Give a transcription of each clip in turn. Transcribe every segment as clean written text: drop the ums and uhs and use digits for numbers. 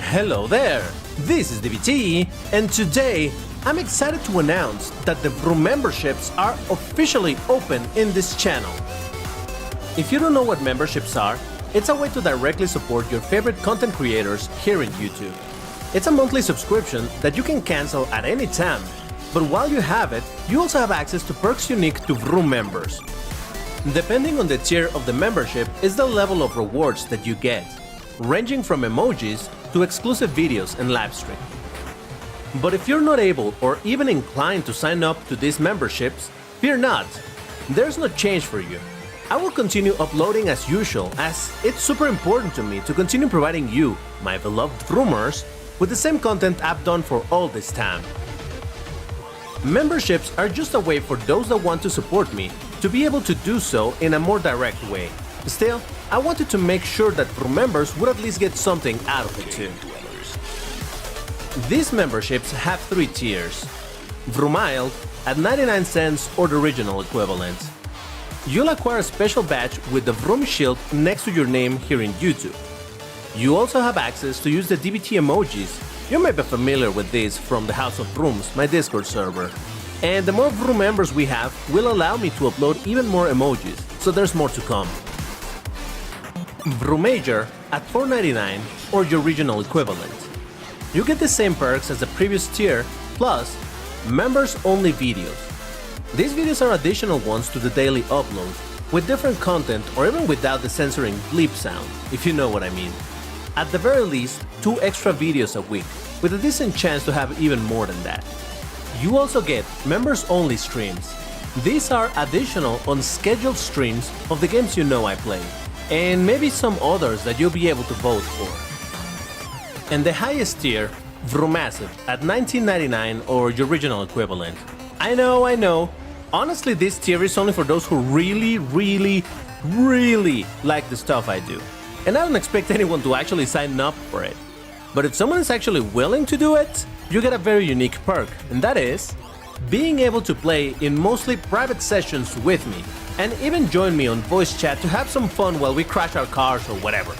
Hello there, this is DBT, and today I'm excited to announce that the Vroom memberships are officially open in this channel. If you don't know what memberships are, it's a way to directly support your favorite content creators here in YouTube. It's a monthly subscription that you can cancel at any time, but while you have it, you also have access to perks unique to Vroom members. Depending on the tier of the membership is the level of rewards that you get, ranging from emojis to exclusive videos and live stream. But if you're not able or even inclined to sign up to these memberships, fear not, there's no change for you. I will continue uploading as usual, as it's super important to me to continue providing you, my beloved Vroomers, with the same content I've done for all this time. Memberships are just a way for those that want to support me to be able to do so in a more direct way. Still, I wanted to make sure that Vroom members would at least get something out of it too. These memberships have 3 tiers. Vroomiled at 99 cents or the original equivalent. You'll acquire a special badge with the Vroom shield next to your name here in YouTube. You also have access to use the DBT emojis. You may be familiar with these from the House of Vrooms, my Discord server. And the more Vroom members we have will allow me to upload even more emojis, so there's more to come. Vroomager at $4.99 or your regional equivalent. You get the same perks as the previous tier, plus members-only videos. These videos are additional ones to the daily upload, with different content or even without the censoring bleep sound, if you know what I mean. At the very least, 2 extra videos a week, with a decent chance to have even more than that. You also get members-only streams. These are additional unscheduled streams of the games you know I play, and maybe some others that you'll be able to vote for. And the highest tier, Vroomassive at $19.99 or your original equivalent. I know. Honestly, this tier is only for those who really like the stuff I do. And I don't expect anyone to actually sign up for it. But if someone is actually willing to do it, you get a very unique perk, and that is being able to play in mostly private sessions with me, and even join me on voice chat to have some fun while we crash our cars or whatever.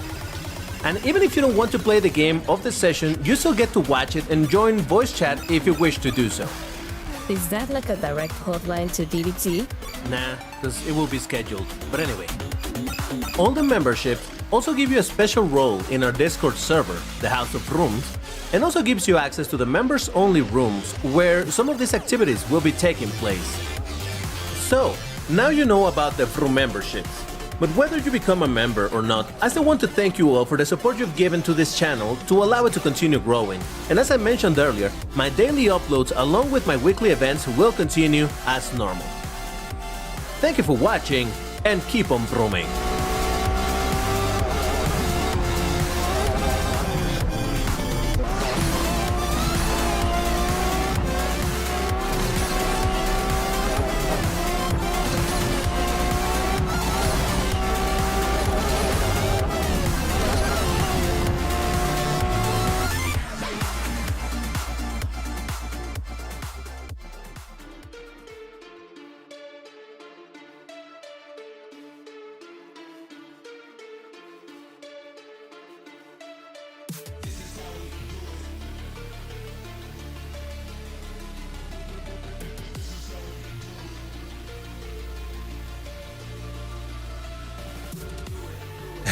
And even if you don't want to play the game of the session, you still get to watch it and join voice chat if you wish to do so. Is that like a direct hotline to DBT? Nah, because it will be scheduled. But anyway, all the memberships also give you a special role in our Discord server, the House of Vrooms, and also gives you access to the members-only rooms where some of these activities will be taking place. So, now you know about the Vroom memberships. But whether you become a member or not, I still want to thank you all for the support you've given to this channel to allow it to continue growing. And as I mentioned earlier, my daily uploads along with my weekly events will continue as normal. Thank you for watching, and keep on vrooming!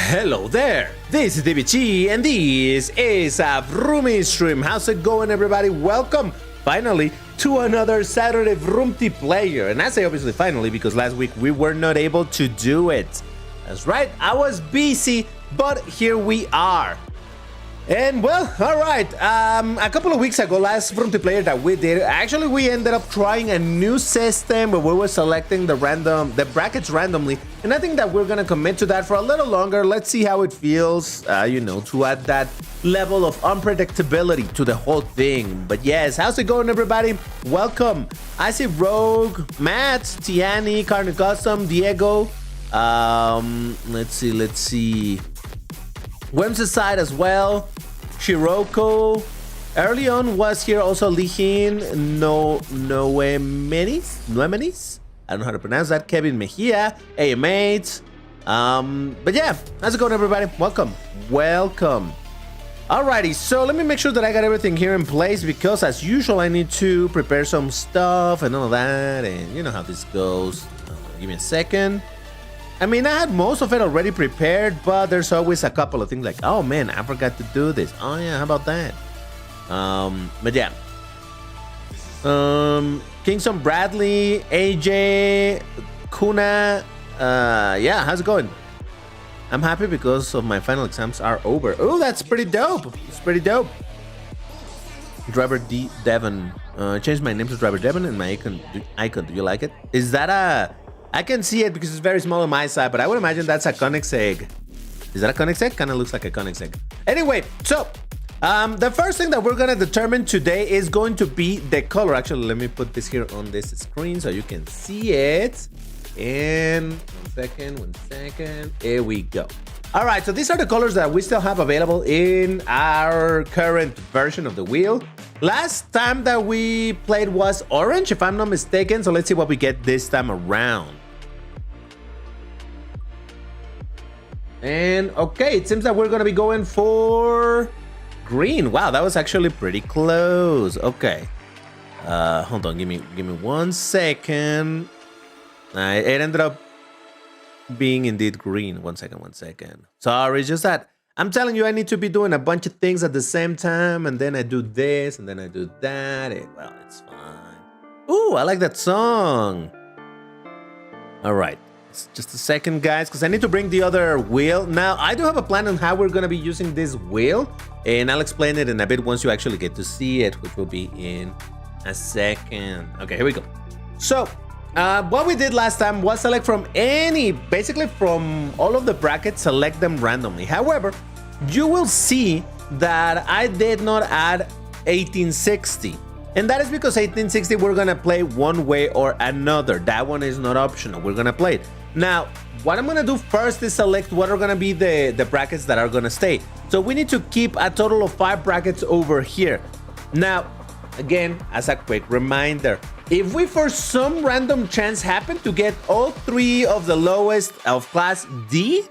Hello there, this is DBT and this is a Vroomy stream. How's it going, everybody? Welcome finally to another Saturday Vroomtiplayer. And I say obviously finally because last week we were not able to do it. That's right, I was busy, but here we are. And well, alright, a couple of weeks ago, last Vroomtiplayer that we did, actually we ended up trying a new system where we were selecting the brackets randomly, and I think that we're gonna commit to that for a little longer. Let's see how it feels, you know, to add that level of unpredictability to the whole thing. But yes, how's it going, everybody? Welcome. I see Rogue, Matt, Tiani, Carne Custom, Diego, let's see. Wem's side as well. Shiroko. Early on was here also Lihin, Noemenis? I don't know how to pronounce that. Kevin Mejia, AMH. But yeah, how's it going, everybody? Welcome. Alrighty, so let me make sure that I got everything here in place because as usual I need to prepare some stuff and all of that, and you know how this goes. Give me a second. I mean, I had most of it already prepared, but there's always a couple of things like, oh man, I forgot to do this. Oh yeah, how about that? But yeah. Kingston Bradley, AJ, Kuna, yeah, how's it going? I'm happy because of my final exams are over. Oh, that's pretty dope. It's pretty dope. Driver D Devon. Changed my name to Driver Devon and my icon. Do you like it? Is that a... I can see it because it's very small on my side, but I would imagine that's a Koenigsegg. Is that a Koenigsegg? Kind of looks like a Koenigsegg. Anyway, so the first thing that we're going to determine today is going to be the color. Actually, let me put this here on this screen so you can see it. And one second. Here we go. All right, so these are the colors that we still have available in our current version of the wheel. Last time that we played was orange, if I'm not mistaken. So let's see what we get this time around. And okay, it seems that we're going to be going for green. Wow, that was actually pretty close. Okay. Hold on, give me 1 second. It ended up being indeed green. One second. Sorry, it's just that I'm telling you, I need to be doing a bunch of things at the same time, and then I do this, and then I do that. Well, it's fine. Ooh, I like that song. All right, it's just a second, guys, because I need to bring the other wheel. Now, I do have a plan on how we're going to be using this wheel, and I'll explain it in a bit once you actually get to see it, which will be in a second. Okay, here we go. So, what we did last time was select from basically from all of the brackets, select them randomly. However, you will see that I did not add 1860. And that is because 1860 we're going to play one way or another. That one is not optional. We're going to play it. Now, what I'm going to do first is select what are going to be the brackets that are going to stay. So we need to keep a total of 5 brackets over here. Now, again, as a quick reminder, if we for some random chance happen to get all 3 of the lowest of class D,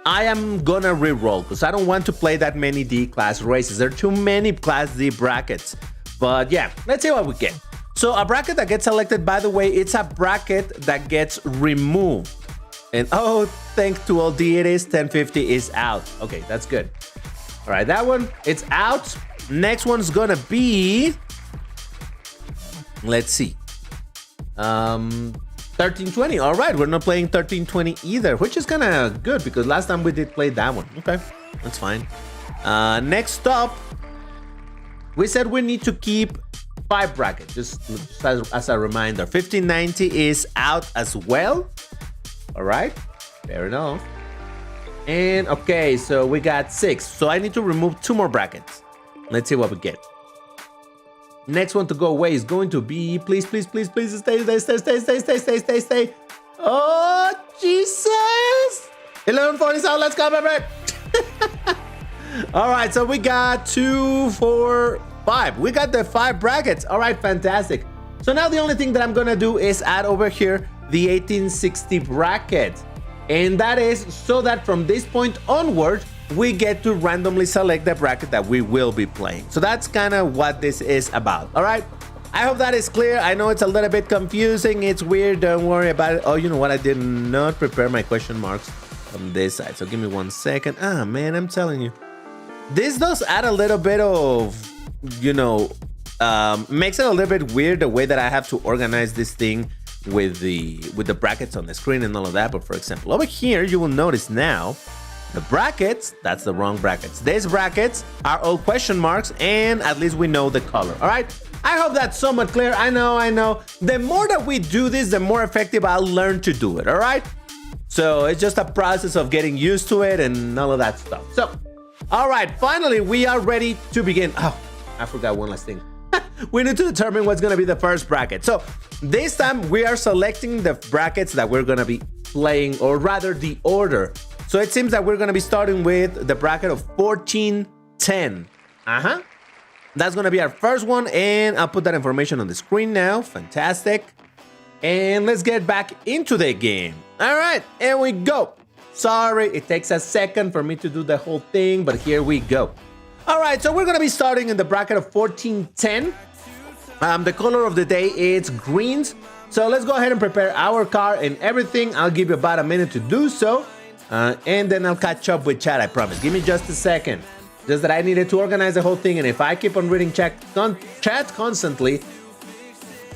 I am gonna re-roll because I don't want to play that many D class races. There are too many class D brackets. But yeah, let's see what we get. So a bracket that gets selected, by the way, it's a bracket that gets removed. And oh, thanks to all D, it is 1050 is out. Okay, that's good. All right, that one, it's out. Next one's gonna be... Let's see. 1320. All right, we're not playing 1320 either, which is kind of good because last time we did play that one. Okay, that's fine. Next up, we said we need to keep 5 brackets, just as a reminder. 1590 is out as well. All right, fair enough. And okay, so we got 6. So I need to remove 2 more brackets. Let's see what we get. Next one to go away is going to be, please, stay. Oh, Jesus. 1147, let's go, baby. All right, so we got 2, 4, 5. We got the 5 brackets. All right, fantastic. So now the only thing that I'm going to do is add over here the 1860 bracket. And that is so that from this point onward, we get to randomly select the bracket that we will be playing. So that's kind of what this is about. All right. I hope that is clear. I know it's a little bit confusing. It's weird. Don't worry about it. Oh, you know what? I did not prepare my question marks on this side. So give me 1 second. Ah, man, I'm telling you. This does add a little bit of, you know, makes it a little bit weird the way that I have to organize this thing with the brackets on the screen and all of that. But for example, over here, you will notice now the brackets, that's the wrong brackets. These brackets are all question marks, and at least we know the color. All right. I hope that's somewhat clear. I know. The more that we do this, the more effective I'll learn to do it. All right. So it's just a process of getting used to it and all of that stuff. So, all right. Finally, we are ready to begin. Oh, I forgot one last thing. We need to determine what's going to be the first bracket. So this time we are selecting the brackets that we're going to be playing, or rather the order. So it seems that we're going to be starting with the bracket of 1410. That's going to be our first one, and I'll put that information on the screen now. Fantastic. And let's get back into the game. All right, here we go. Sorry, it takes a second for me to do the whole thing, but here we go. All right, so we're gonna be starting in the bracket of 1410. The color of the day is greens. So let's go ahead and prepare our car and everything. I'll give you about a minute to do so. And then I'll catch up with chat, I promise. Give me just a second. Just that I needed to organize the whole thing. And if I keep on reading chat constantly,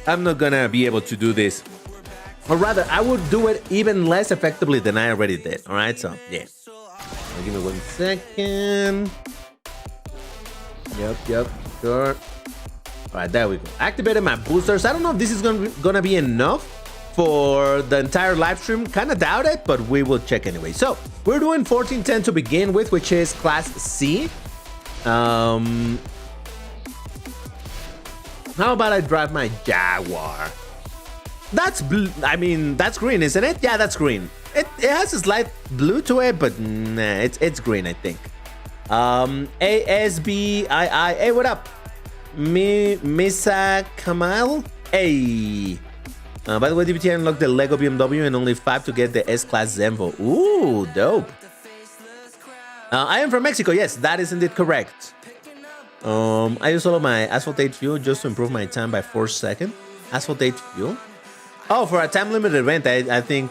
I'm not gonna be able to do this. Or rather, I would do it even less effectively than I already did. All right, so yeah. Give me 1 second. Yep, sure. All right, there we go. Activated my boosters. I don't know if this is gonna be enough for the entire live stream. Kind of doubt it, but we will check anyway. So we're doing 1410 to begin with, which is Class C. How about I drive my Jaguar? That's blue. I mean, that's green, isn't it? Yeah, that's green. It has a slight blue to it, but nah, it's green, I think. ASBII. Hey, what up? Misa Kamal. Hey. By the way, DBT unlocked the Lego BMW and only 5 to get the S-Class Zenvo. Ooh, dope. I am from Mexico. Yes, that is indeed correct. I use all of my Asphalt 8 fuel just to improve my time by 4 seconds. Asphalt 8 fuel? Oh, for a time limited event, I think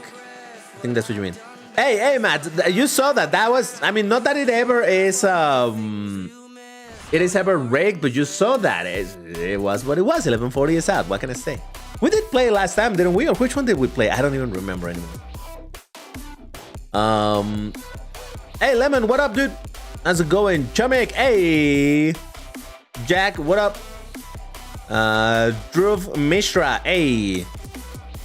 that's what you mean. Hey, Matt, you saw that. That was, I mean, not that it ever is, it is ever rigged, but you saw that. It was what it was. 1140 is out. What can I say? We did play last time, didn't we? Or which one did we play? I don't even remember anymore. Hey, Lemon, what up, dude? How's it going? Chumik, hey. Jack, what up? Dhruv Mishra, hey.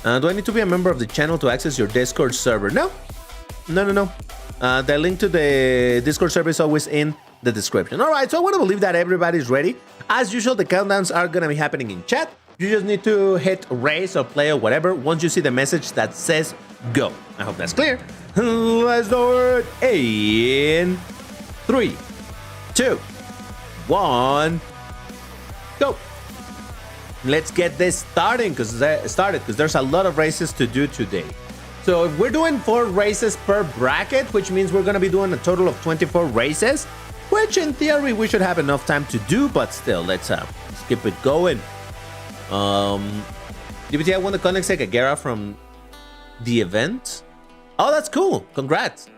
Do I need to be a member of the channel to access your Discord server? No. The link to the Discord server is always in the description. All right, so I want to believe that everybody's ready. As usual, the countdowns are going to be happening in chat. You just need to hit race or play or whatever once you see the message that says go. I hope that's clear. Let's do it in 3, 2, 1, go. Let's get this starting because there's a lot of races to do today. So if we're doing 4 races per bracket, which means we're going to be doing a total of 24 races, which in theory we should have enough time to do, but still, let's keep it going. DBT, I won the Koenigsegg Agera from the event. Oh, that's cool. Congrats.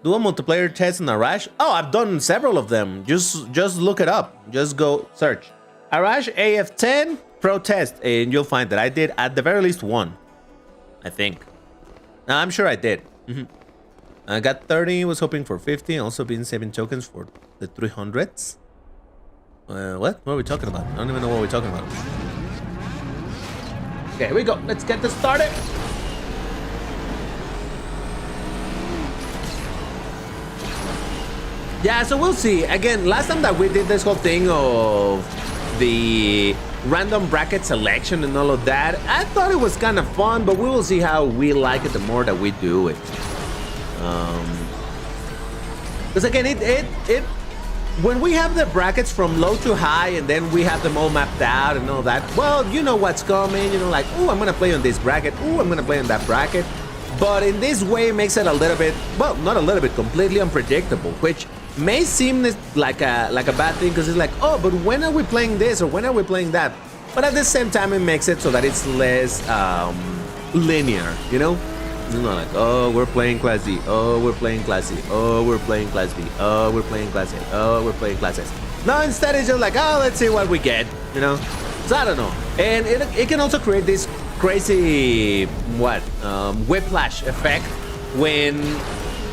Do a multiplayer test in Arash. Oh, I've done several of them. Just look it up. Just go search Arash AF10 Pro Test, and you'll find that I did at the very least one. I think. I'm sure I did. I got 30. Was hoping for 50. Also been saving tokens for the 300s. What are we talking about? I don't even know what we're talking about. Okay, here we go. Let's get this started. Yeah, so we'll see. Again, last time that we did this whole thing of the random bracket selection and all of that, I thought it was kind of fun, but we will see how we like it the more that we do it. Because again, when we have the brackets from low to high and then we have them all mapped out and all that, well, you know what's coming, you know, like, oh, I'm gonna play on this bracket, oh, I'm gonna play on that bracket. But in this way, it makes it a little bit, well, not a little bit, completely unpredictable, which may seem like a bad thing because it's like, oh, but when are we playing this or when are we playing that? But at the same time, it makes it so that it's less linear, you know? It's not like, oh, we're playing Class D, oh, we're playing Class C, oh, we're playing Class B, oh, we're playing Class A, oh, we're playing Class S. No, instead it's just like, oh, let's see what we get, you know? So I don't know. And it can also create this crazy, whiplash effect when,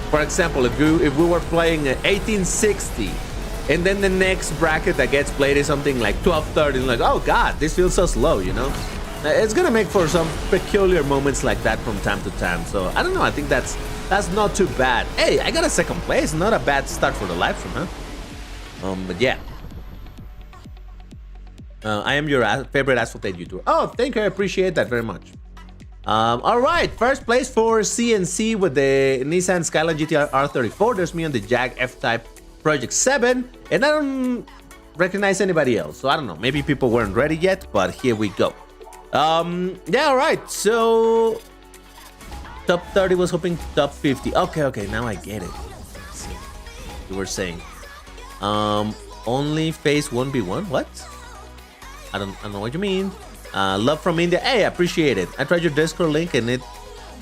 for example, if we were playing 1860 and then the next bracket that gets played is something like 1230, and like, oh God, this feels so slow, you know? It's gonna make for some peculiar moments like that from time to time. So I don't know. I think that's not too bad. Hey, I got a second place. Not a bad start for the live stream, huh? But yeah. I am your favorite Asphalt 8 YouTuber. Oh, thank you. I appreciate that very much. All right, first place for CNC with the Nissan Skyline GTR R34. There's me on the Jag F-Type Project 7, and I don't recognize anybody else. So I don't know. Maybe people weren't ready yet, but here we go. Yeah, all right. So top 30 was hoping top 50. Okay, now I get it. You were saying. Only face 1v1. What? I don't know what you mean. Love from India. Hey, I appreciate it. I tried your Discord link and it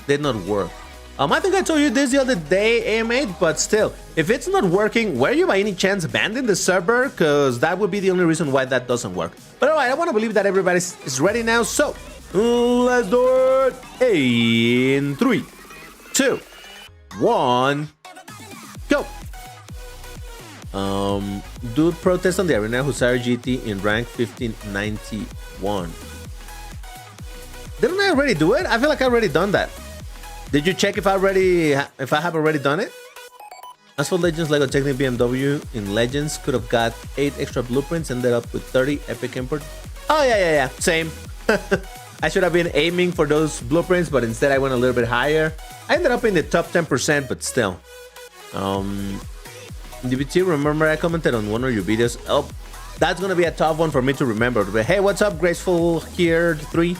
did not work. I think I told you this the other day, AM8, but still, if it's not working, were you by any chance banned in the server? Because that would be the only reason why that doesn't work. But alright, I want to believe that everybody is ready now, so let's do it in 3, 2, 1, go. Dude protest on the arena Hussar GT in rank 1591. Didn't I already do it? I feel like I already done that. Did you check if I have already done it? Asphalt Legends Lego Technic BMW in Legends could have got 8 extra blueprints, ended up with 30 epic import. Oh yeah, same. I should have been aiming for those blueprints, but instead I went a little bit higher. I ended up in the top 10%, but still. DBT, remember I commented on one of your videos. Oh, that's gonna be a tough one for me to remember. But hey, what's up, Graceful here 3?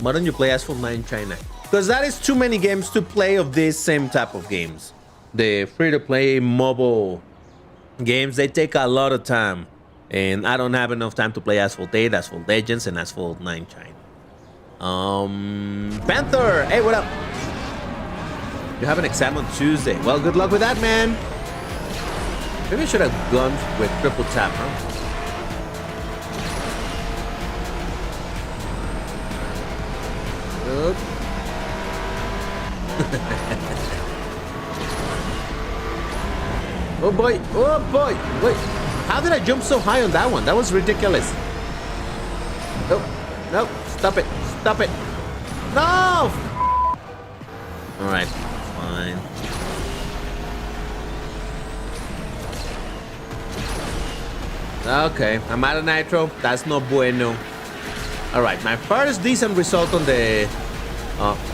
Why don't you play Asphalt 9 China? Because that is too many games to play of this same type of games. The free-to-play mobile games, they take a lot of time. And I don't have enough time to play Asphalt 8, Asphalt Legends, and Asphalt 9 China. Panther! Hey, what up? You have an exam on Tuesday. Well, good luck with that, man. Maybe I should have gone with triple tap, huh? Oh boy, wait, how did I jump so high on that one? That was ridiculous. No, stop it, no. All right, fine. Okay, I'm out of nitro. That's no bueno. All right, my first decent result on the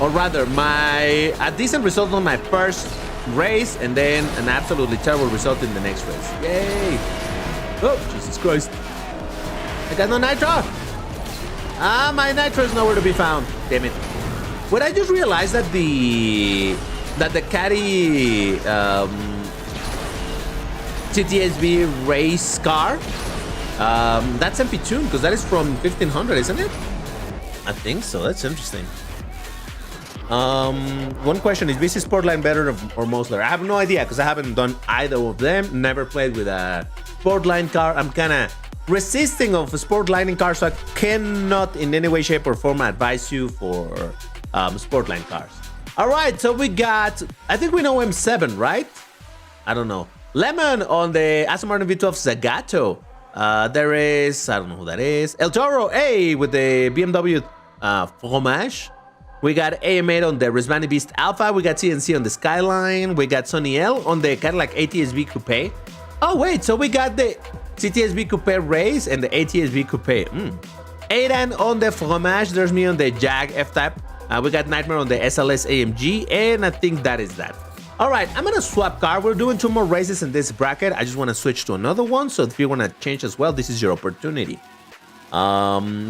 or rather a decent result on my first race, and then an absolutely terrible result in the next race. Yay! Oh, Jesus Christ. I got no nitro! My nitro is nowhere to be found. Damn it. But I just realized that the Caddy TTSB race car, that's MP tuned, because that is from 1500, isn't it? I think so. That's interesting. One question, is BC Sportline better or Mosler? I have no idea because I haven't done either of them. Never played with a Sportline car. I'm kind of resisting of a Sportlining car, so I cannot in any way, shape, or form advise you for Sportline cars. All right, so we got, I think we know M7, right? I don't know. Lemon on the Aston Martin V12 Zagato. There is, I don't know who that is. El Toro, hey, with the BMW Fromage. We got AM8 on the Resmani Beast Alpha. We got CNC on the Skyline. We got Sonny L on the Cadillac ATS-V Coupe. Oh, wait. So we got the CTS-V Coupe Race and the ATS-V Coupe. Aidan on the Fromage. There's me on the Jag F-Type. We got Nightmare on the SLS AMG. And I think that is that. All right. I'm going to swap car. We're doing 2 more races in this bracket. I just want to switch to another one. So if you want to change as well, this is your opportunity.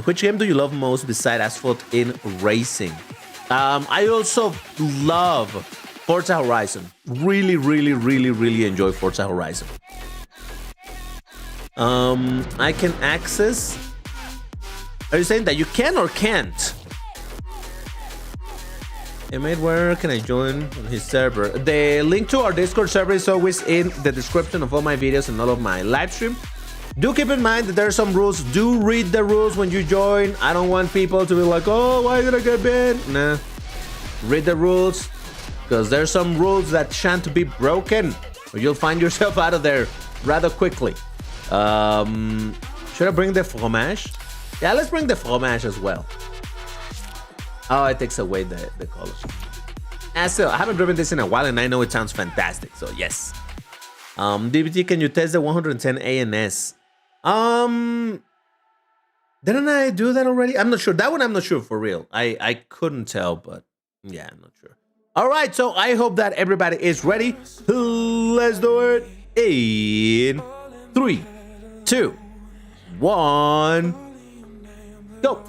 Which game do you love most beside Asphalt in racing? I also love Forza Horizon. Really enjoy Forza Horizon. I can access. Are you saying that you can or can't? Hey mate, where can I join on his server? The link to our Discord server is always in the description of all my videos and all of my live stream. Do keep in mind that there are some rules. Do read the rules when you join. I don't want people to be like, oh, why did I get banned? Nah. Read the rules, because there's some rules that shan't be broken, or you'll find yourself out of there rather quickly. Should I bring the fromage? Yeah, let's bring the fromage as well. Oh, it takes away the colors. Still, I haven't driven this in a while, and I know it sounds fantastic, so yes. DBT, can you test the 110 ANS? Didn't I do that already? I'm not sure. That one I'm not sure for real. I couldn't tell, but yeah, I'm not sure. All right, so I hope that everybody is ready. Let's do it in 3, 2, 1, go.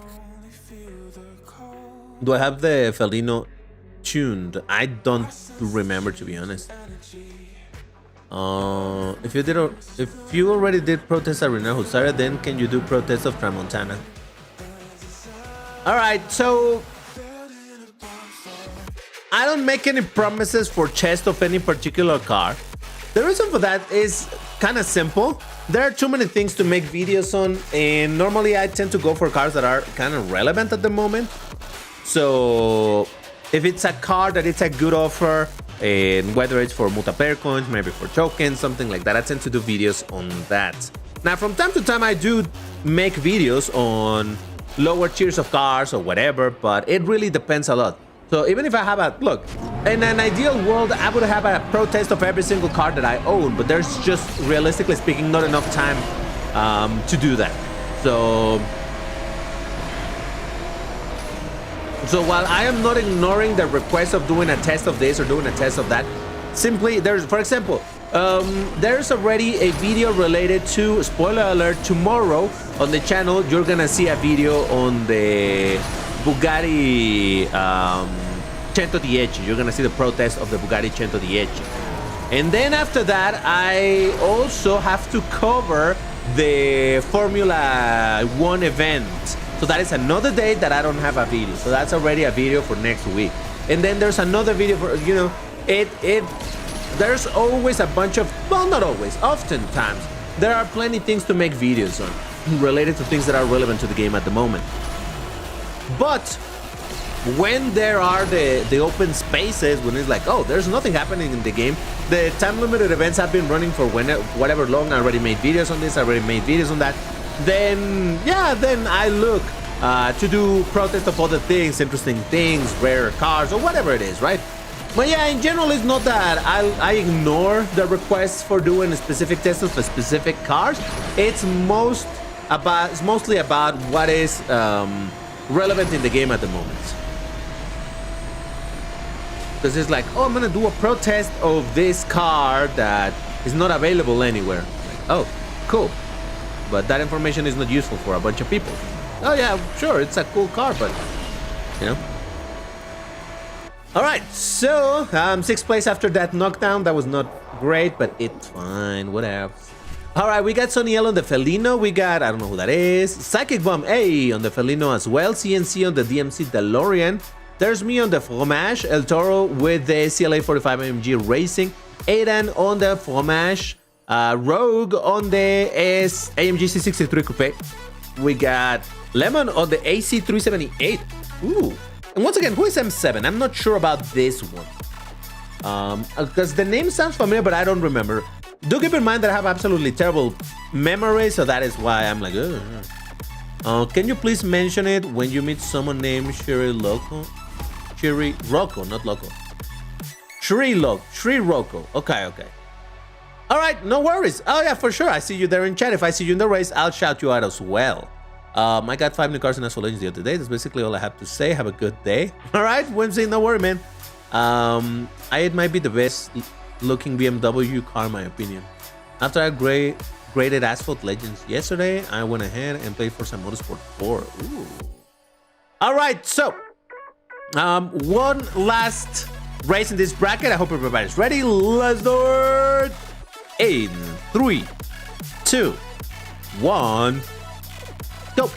Do I have the Felino tuned? I don't remember, to be honest. If you already did protest Arena Husaria, then can you do protest of Tramontana? All right, so I don't make any promises for chest of any particular car. The reason for that is kind of simple. There are too many things to make videos on, and normally I tend to go for cars that are kind of relevant at the moment. So if it's a car that it's a good offer, and whether it's for multiplayer coins, maybe for tokens, something like that, I tend to do videos on that. Now, from time to time, I do make videos on lower tiers of cars or whatever, but it really depends a lot. So even if I have a look, in an ideal world, I would have a protest of every single car that I own, but there's just, realistically speaking, not enough time to do that. So while I am not ignoring the request of doing a test of this or doing a test of that, simply there's, for example, there's already a video related to, spoiler alert, tomorrow on the channel, you're gonna see a video on the Bugatti 110. You're gonna see the protest of the Bugatti 110. And then after that, I also have to cover the Formula 1 event. So that is another day that I don't have a video. So that's already a video for next week. And then there's another video for, you know, there's always a bunch of, well, not always, oftentimes, there are plenty things to make videos on related to things that are relevant to the game at the moment. But when there are the open spaces, when it's like, oh, there's nothing happening in the game, the time limited events have been running for whatever long, I already made videos on this, I already made videos on that, then yeah, then I look to do protest of other things, interesting things, rare cars, or whatever it is, right? But yeah, in general, it's not that I ignore the requests for doing specific tests for specific cars. It's mostly about what is relevant in the game at the moment. Because it's like, oh, I'm gonna do a protest of this car that is not available anywhere. Like, oh, cool. But that information is not useful for a bunch of people. Oh yeah, sure, it's a cool car, but you know. All right, so 6th place after that knockdown. That was not great, but it's fine, whatever. All right, we got Soniel on the Felino. We got, I don't know who that is. Psychic Bomb A on the Felino as well. CNC on the DMC DeLorean. There's me on the Fromage. El Toro with the CLA 45 AMG Racing. Aidan on the Fromage. Rogue on the AMG C63 Coupe. We got Lemon on the AC378. Ooh. And once again, who is M7? I'm not sure about this one. Because the name sounds familiar, but I don't remember. Do keep in mind that I have absolutely terrible memory, so that is why I'm like, can you please mention it when you meet someone named Shiri Loco? Shiri Rocco, not Loco. Shri Rocco. Okay. All right, no worries. Oh yeah, for sure. I see you there in chat. If I see you in the race, I'll shout you out as well. I got 5 new cars in Asphalt the other day. That's basically all I have to say. Have a good day. All right, Whimsy, no worry, man. It might be the best looking BMW car, in my opinion. After I graded Asphalt Legends yesterday, I went ahead and played for some Motorsport 4. Ooh. All right, so one last race in this bracket. I hope everybody's ready. Let's do it. In 3, 2, 1, go.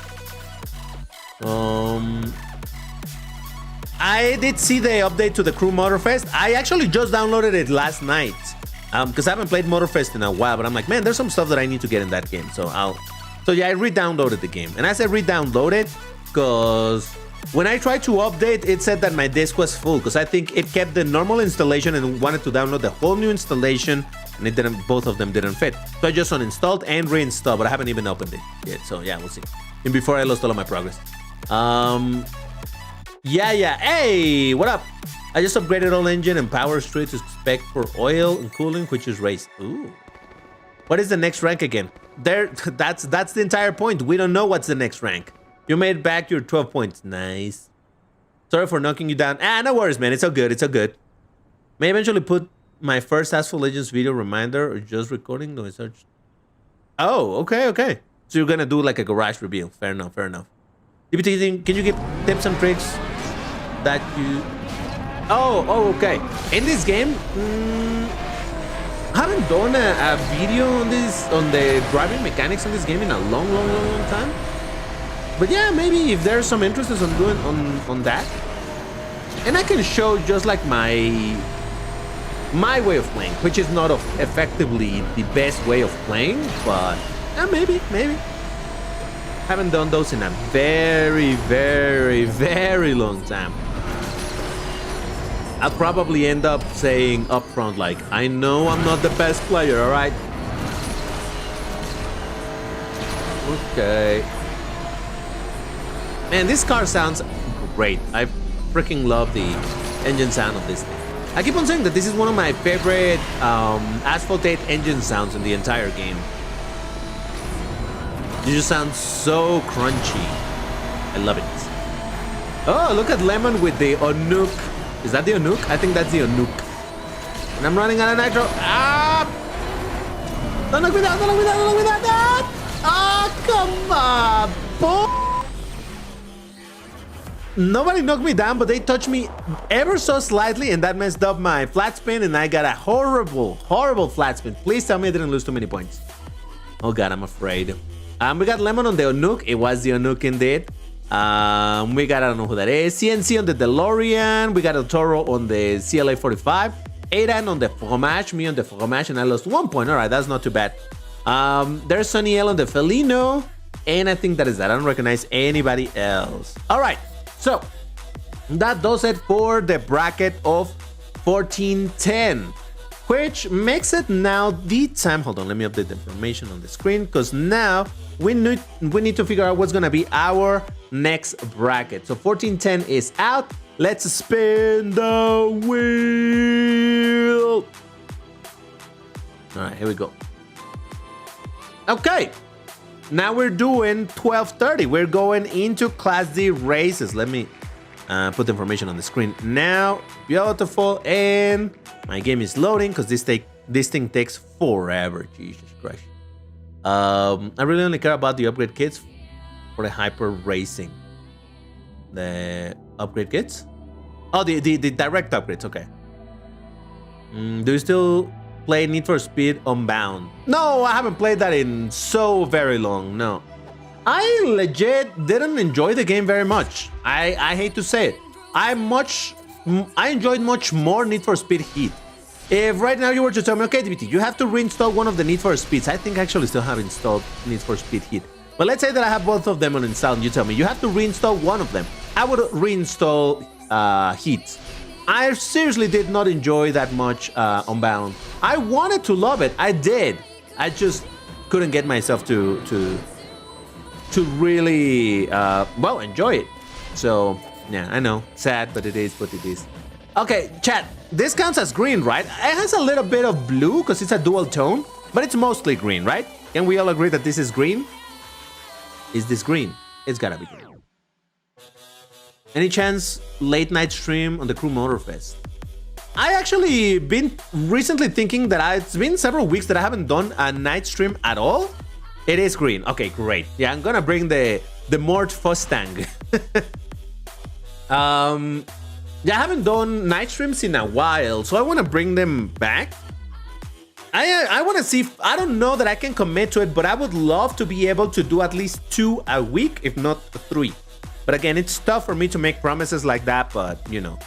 I did see the update to the Crew Motorfest. I actually just downloaded it last night because I haven't played Motorfest in a while, but I'm like, man, there's some stuff that I need to get in that game. So yeah, I re-downloaded the game. And I said re-download it because when I tried to update, it said that my disk was full because I think it kept the normal installation and wanted to download the whole new installation, and it didn't. Both of them didn't fit. So I just uninstalled and reinstalled, but I haven't even opened it yet. So yeah, we'll see. And before I lost all of my progress. Yeah. Hey, what up? I just upgraded all engine and power straight to spec for oil and cooling, which is race. Ooh. What is the next rank again? That's the entire point. We don't know what's the next rank. You made back your 12 points. Nice. Sorry for knocking you down. No worries, man. It's all good. It's all good. May eventually put my first Asphalt Legends video reminder or just recording. No, search. Oh, okay. So you're gonna do like a garage reveal. Fair enough. DBT, can you give tips and tricks that you... Oh, okay. In this game, how do haven't done a video on this, on the driving mechanics on this game in a long time. But yeah, maybe if there's some interest on doing on that, and I can show just like my way of playing, which is not effectively the best way of playing, but maybe. Haven't done those in a very long time. I'll probably end up saying up front, like, I know I'm not the best player, all right? Okay. Man, this car sounds great. I freaking love the engine sound of this thing. I keep on saying that this is one of my favorite Asphalt 8 engine sounds in the entire game. It just sounds so crunchy. I love it. Oh, look at Lemon with the Onuk. Is that the Onuk? I think that's the Onuk. And I'm running out of nitro. Ah! Don't knock me down, don't knock me down, don't knock me down! Ah, come on, boy! Nobody knocked me down, but they touched me ever so slightly, and that messed up my flat spin, and I got a horrible flat spin. Please tell me I didn't lose too many points. Oh god, I'm afraid. We got Lemon on the Onuk. It was the Onuk indeed. We got, I don't know who that is. CNC on the DeLorean. We got El Toro on the CLA 45. Aidan on the Fromage. Me on the Fromage, and I lost 1 point. All right, that's not too bad. There's Sonny L on the Felino. And I think that is that. I don't recognize anybody else. All right. So, that does it for the bracket of 1410. Which makes it now the time. Hold on, let me update the information on the screen, because now we need to figure out what's gonna be our next bracket. So 1410 is out. Let's spin the wheel. All right, here we go. Okay, now we're doing 1230. We're going into Class D races. Let me put the information on the screen now. Beautiful. And my game is loading because this thing takes forever. Jesus Christ. I really only care about the upgrade kits for the hyper racing. The upgrade kits? Oh, the direct upgrades. Okay. Do you still play Need for Speed Unbound? No, I haven't played that in so very long. No. I legit didn't enjoy the game very much. I hate to say it. I enjoyed much more Need for Speed Heat. If right now you were to tell me, okay, DBT, you have to reinstall one of the Need for Speeds. I think I actually still have installed Need for Speed Heat. But let's say that I have both of them uninstalled and you tell me you have to reinstall one of them. I would reinstall Heat. I seriously did not enjoy that much Unbound. I wanted to love it. I did. I just couldn't get myself to really, well, enjoy it. So, yeah, I know. Sad, but it is what it is. Okay, chat. This counts as green, right? It has a little bit of blue because it's a dual tone, but it's mostly green, right? Can we all agree that this is green? Is this green? It's gotta be green. Any chance late night stream on the Crew Motorfest? I actually been recently thinking that it's been several weeks that I haven't done a night stream at all. It is green. Okay, great. Yeah, I'm gonna bring the Mort Fustang. Yeah, I haven't done night streams in a while, so I want to bring them back. I want to see if, I don't know that I can commit to it, but I would love to be able to do at least 2 a week, if not 3. But again, it's tough for me to make promises like that, but you know,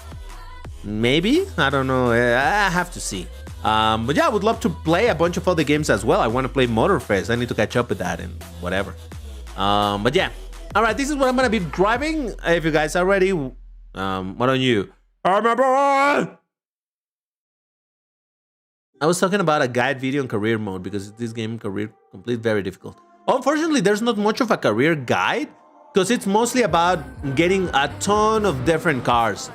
maybe, I don't know. I have to see. But yeah, I would love to play a bunch of other games as well. I want to play Motorfest. I need to catch up with that and whatever. But yeah. All right, this is what I'm going to be driving. If you guys are ready, why don't you? I was talking about a guide video in career mode because this game career complete very difficult. Unfortunately, there's not much of a career guide because it's mostly about getting a ton of different cars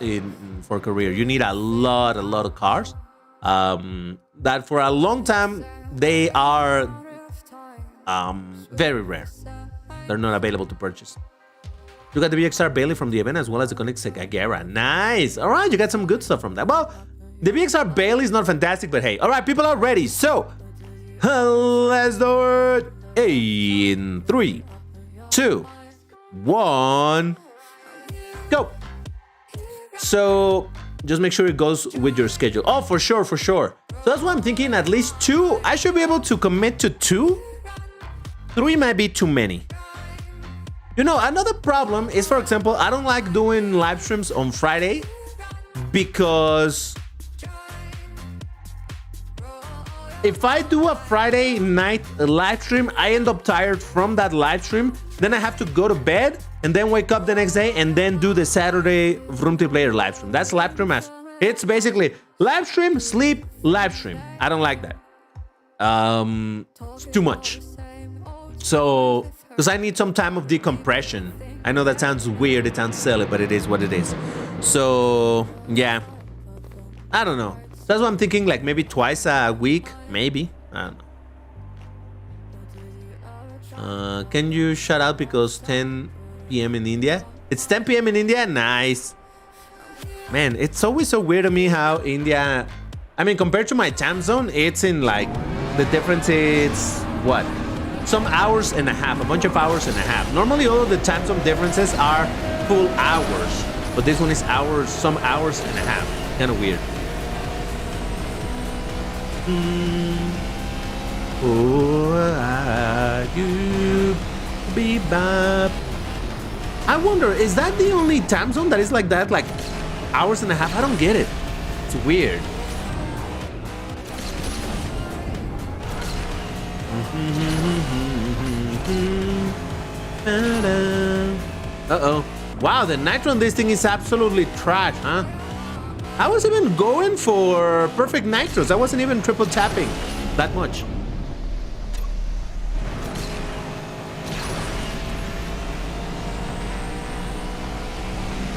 for career. You need a lot of cars. That for a long time they are very rare. They're not available to purchase. You got the BXR Bailey from the event as well as the Koenigsegg Agera. Nice. All right, you got some good stuff from that. Well, the BXR Bailey is not fantastic, but hey. All right, people are ready. So, let's do it. In 3, 2, 1, go. So, just make sure it goes with your schedule. Oh, for sure, for sure. So that's why I'm thinking at least 2. I should be able to commit to 2. 3 might be too many. You know, another problem is, for example, I don't like doing live streams on Friday because if I do a Friday night live stream, I end up tired from that live stream. Then I have to go to bed and then wake up the next day and then do the Saturday Vroomtiplayer live stream. That's live stream as it's basically live stream, sleep, live stream. I don't like that. It's too much. So, because I need some time of decompression. I know that sounds weird, it sounds silly, but it is what it is. So, yeah. I don't know. That's what I'm thinking, like maybe twice a week, maybe. I don't know. Can you shut out because 10 p.m. in India? It's 10 p.m. in India? Nice. Man, it's always so weird to me how India... I mean, compared to my time zone, it's in like... The difference is... What? Some hours and a half. A bunch of hours and a half. Normally, all of the time zone differences are full hours. But this one is hours, some hours and a half. Kind of weird. I wonder, is that the only time zone that is like that? Like hours and a half? I don't get it. It's weird. Uh-oh. Wow, the nitro on this thing is absolutely trash, huh? I was even going for perfect nitros. I wasn't even triple tapping that much.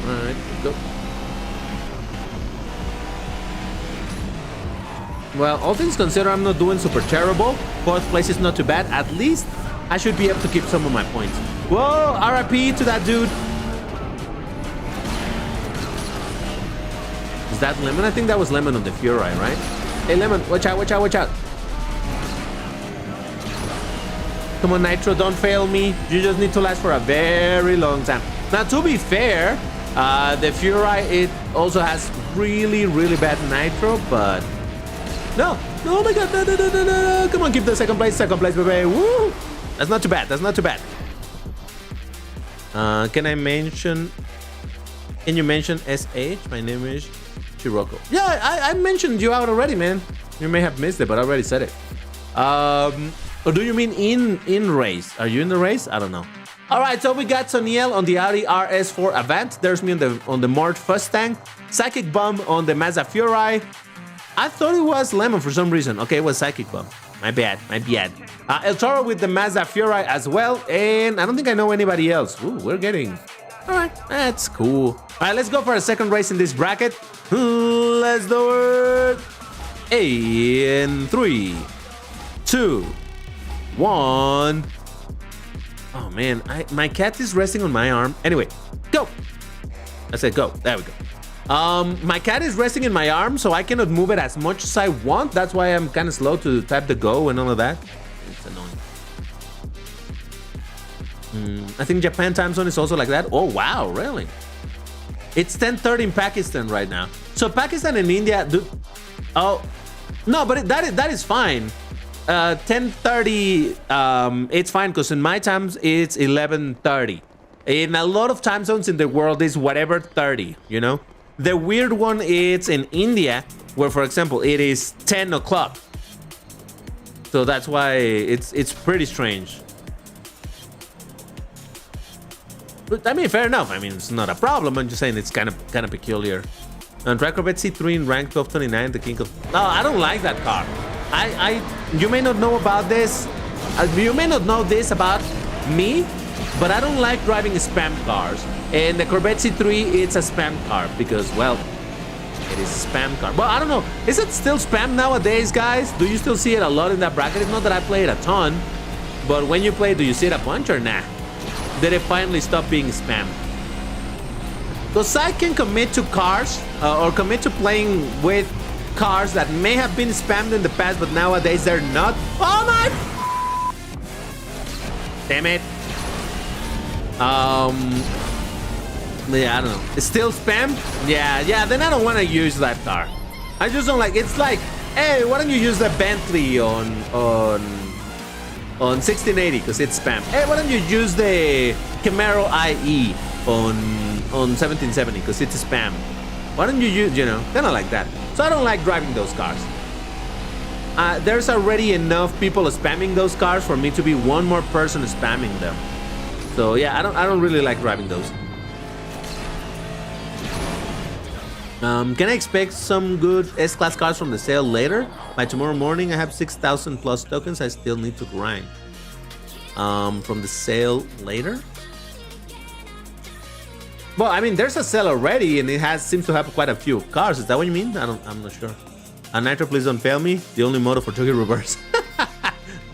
Alright, go. Well, all things considered, I'm not doing super terrible. 4th place is not too bad. At least I should be able to keep some of my points. Whoa, RIP to that dude. Is that Lemon? I think that was Lemon on the Fury, right? Hey, Lemon, watch out, watch out, watch out. Come on, Nitro, don't fail me. You just need to last for a very long time. Now, to be fair, the Fury, it also has really, really bad Nitro, but... No, oh my god, no. Come on, keep the second place, baby. Woo! That's not too bad, that's not too bad. Can you mention SH? My name is Chirocco. Yeah, I mentioned you out already, man. You may have missed it, but I already said it. Or do you mean in race? Are you in the race? I don't know. All right, so we got Soniel on the Audi RS4 Avant. There's me on the Mort Mustang. Psychic Bomb on the Mazda Fury. I thought it was Lemon for some reason. Okay, it was Psychic Bomb. My bad, my bad. El Toro with the Mazda Fury as well. And I don't think I know anybody else. Ooh, we're getting... All right, that's cool. All right, let's go for a second race in this bracket. Let's do it. In 3, 2, 1. Oh man, my cat is resting on my arm. Anyway, go. I said go. There we go. My cat is resting in my arm, so I cannot move it as much as I want. That's why I'm kind of slow to type the go and all of that. It's annoying. I think Japan time zone is also like that. Oh, wow, really? It's 10:30 in Pakistan right now. So Pakistan and India do... Oh, no, but that is fine. 10:30, it's fine, because in my times, it's 11:30. In a lot of time zones in the world, is whatever 30, you know? The weird one is in India, where, for example, it is 10 o'clock. So that's why it's pretty strange. But I mean, fair enough. I mean, it's not a problem. I'm just saying it's kind of peculiar. And Trackrovet C3 in rank 1229, the king of... No, I don't like that car. You may not know about this. You may not know this about me, but I don't like driving spam cars. And the Corvette C3, it's a spam car because, well, it is a spam car. Well, I don't know. Is it still spam nowadays, guys? Do you still see it a lot in that bracket? It's not that I play it a ton, but when you play, do you see it a bunch or nah? Did it finally stop being spam? Because I can commit to cars or commit to playing with cars that may have been spammed in the past, but nowadays they're not. Oh my! Damn it. Yeah, I don't know. It's still spam? Yeah, then I don't want to use that car. I just don't like, it's like Hey, why don't you use the Bentley on 1680 because it's spam. Hey, why don't you use the Camaro IE on 1770 because it's spam. Why don't you use, kind of like that. So I don't like driving those cars. There's already enough people spamming those cars for me to be one more person spamming them. So yeah, I don't really like driving those. Can I expect some good S-Class cars from the sale later? By tomorrow morning, I have 6,000 plus tokens. I still need to grind. From the sale later? Well, I mean, there's a sale already, and it seems to have quite a few cars. Is that what you mean? I'm not sure. Nitro, please don't fail me. The only motor for Tokyo Reverse.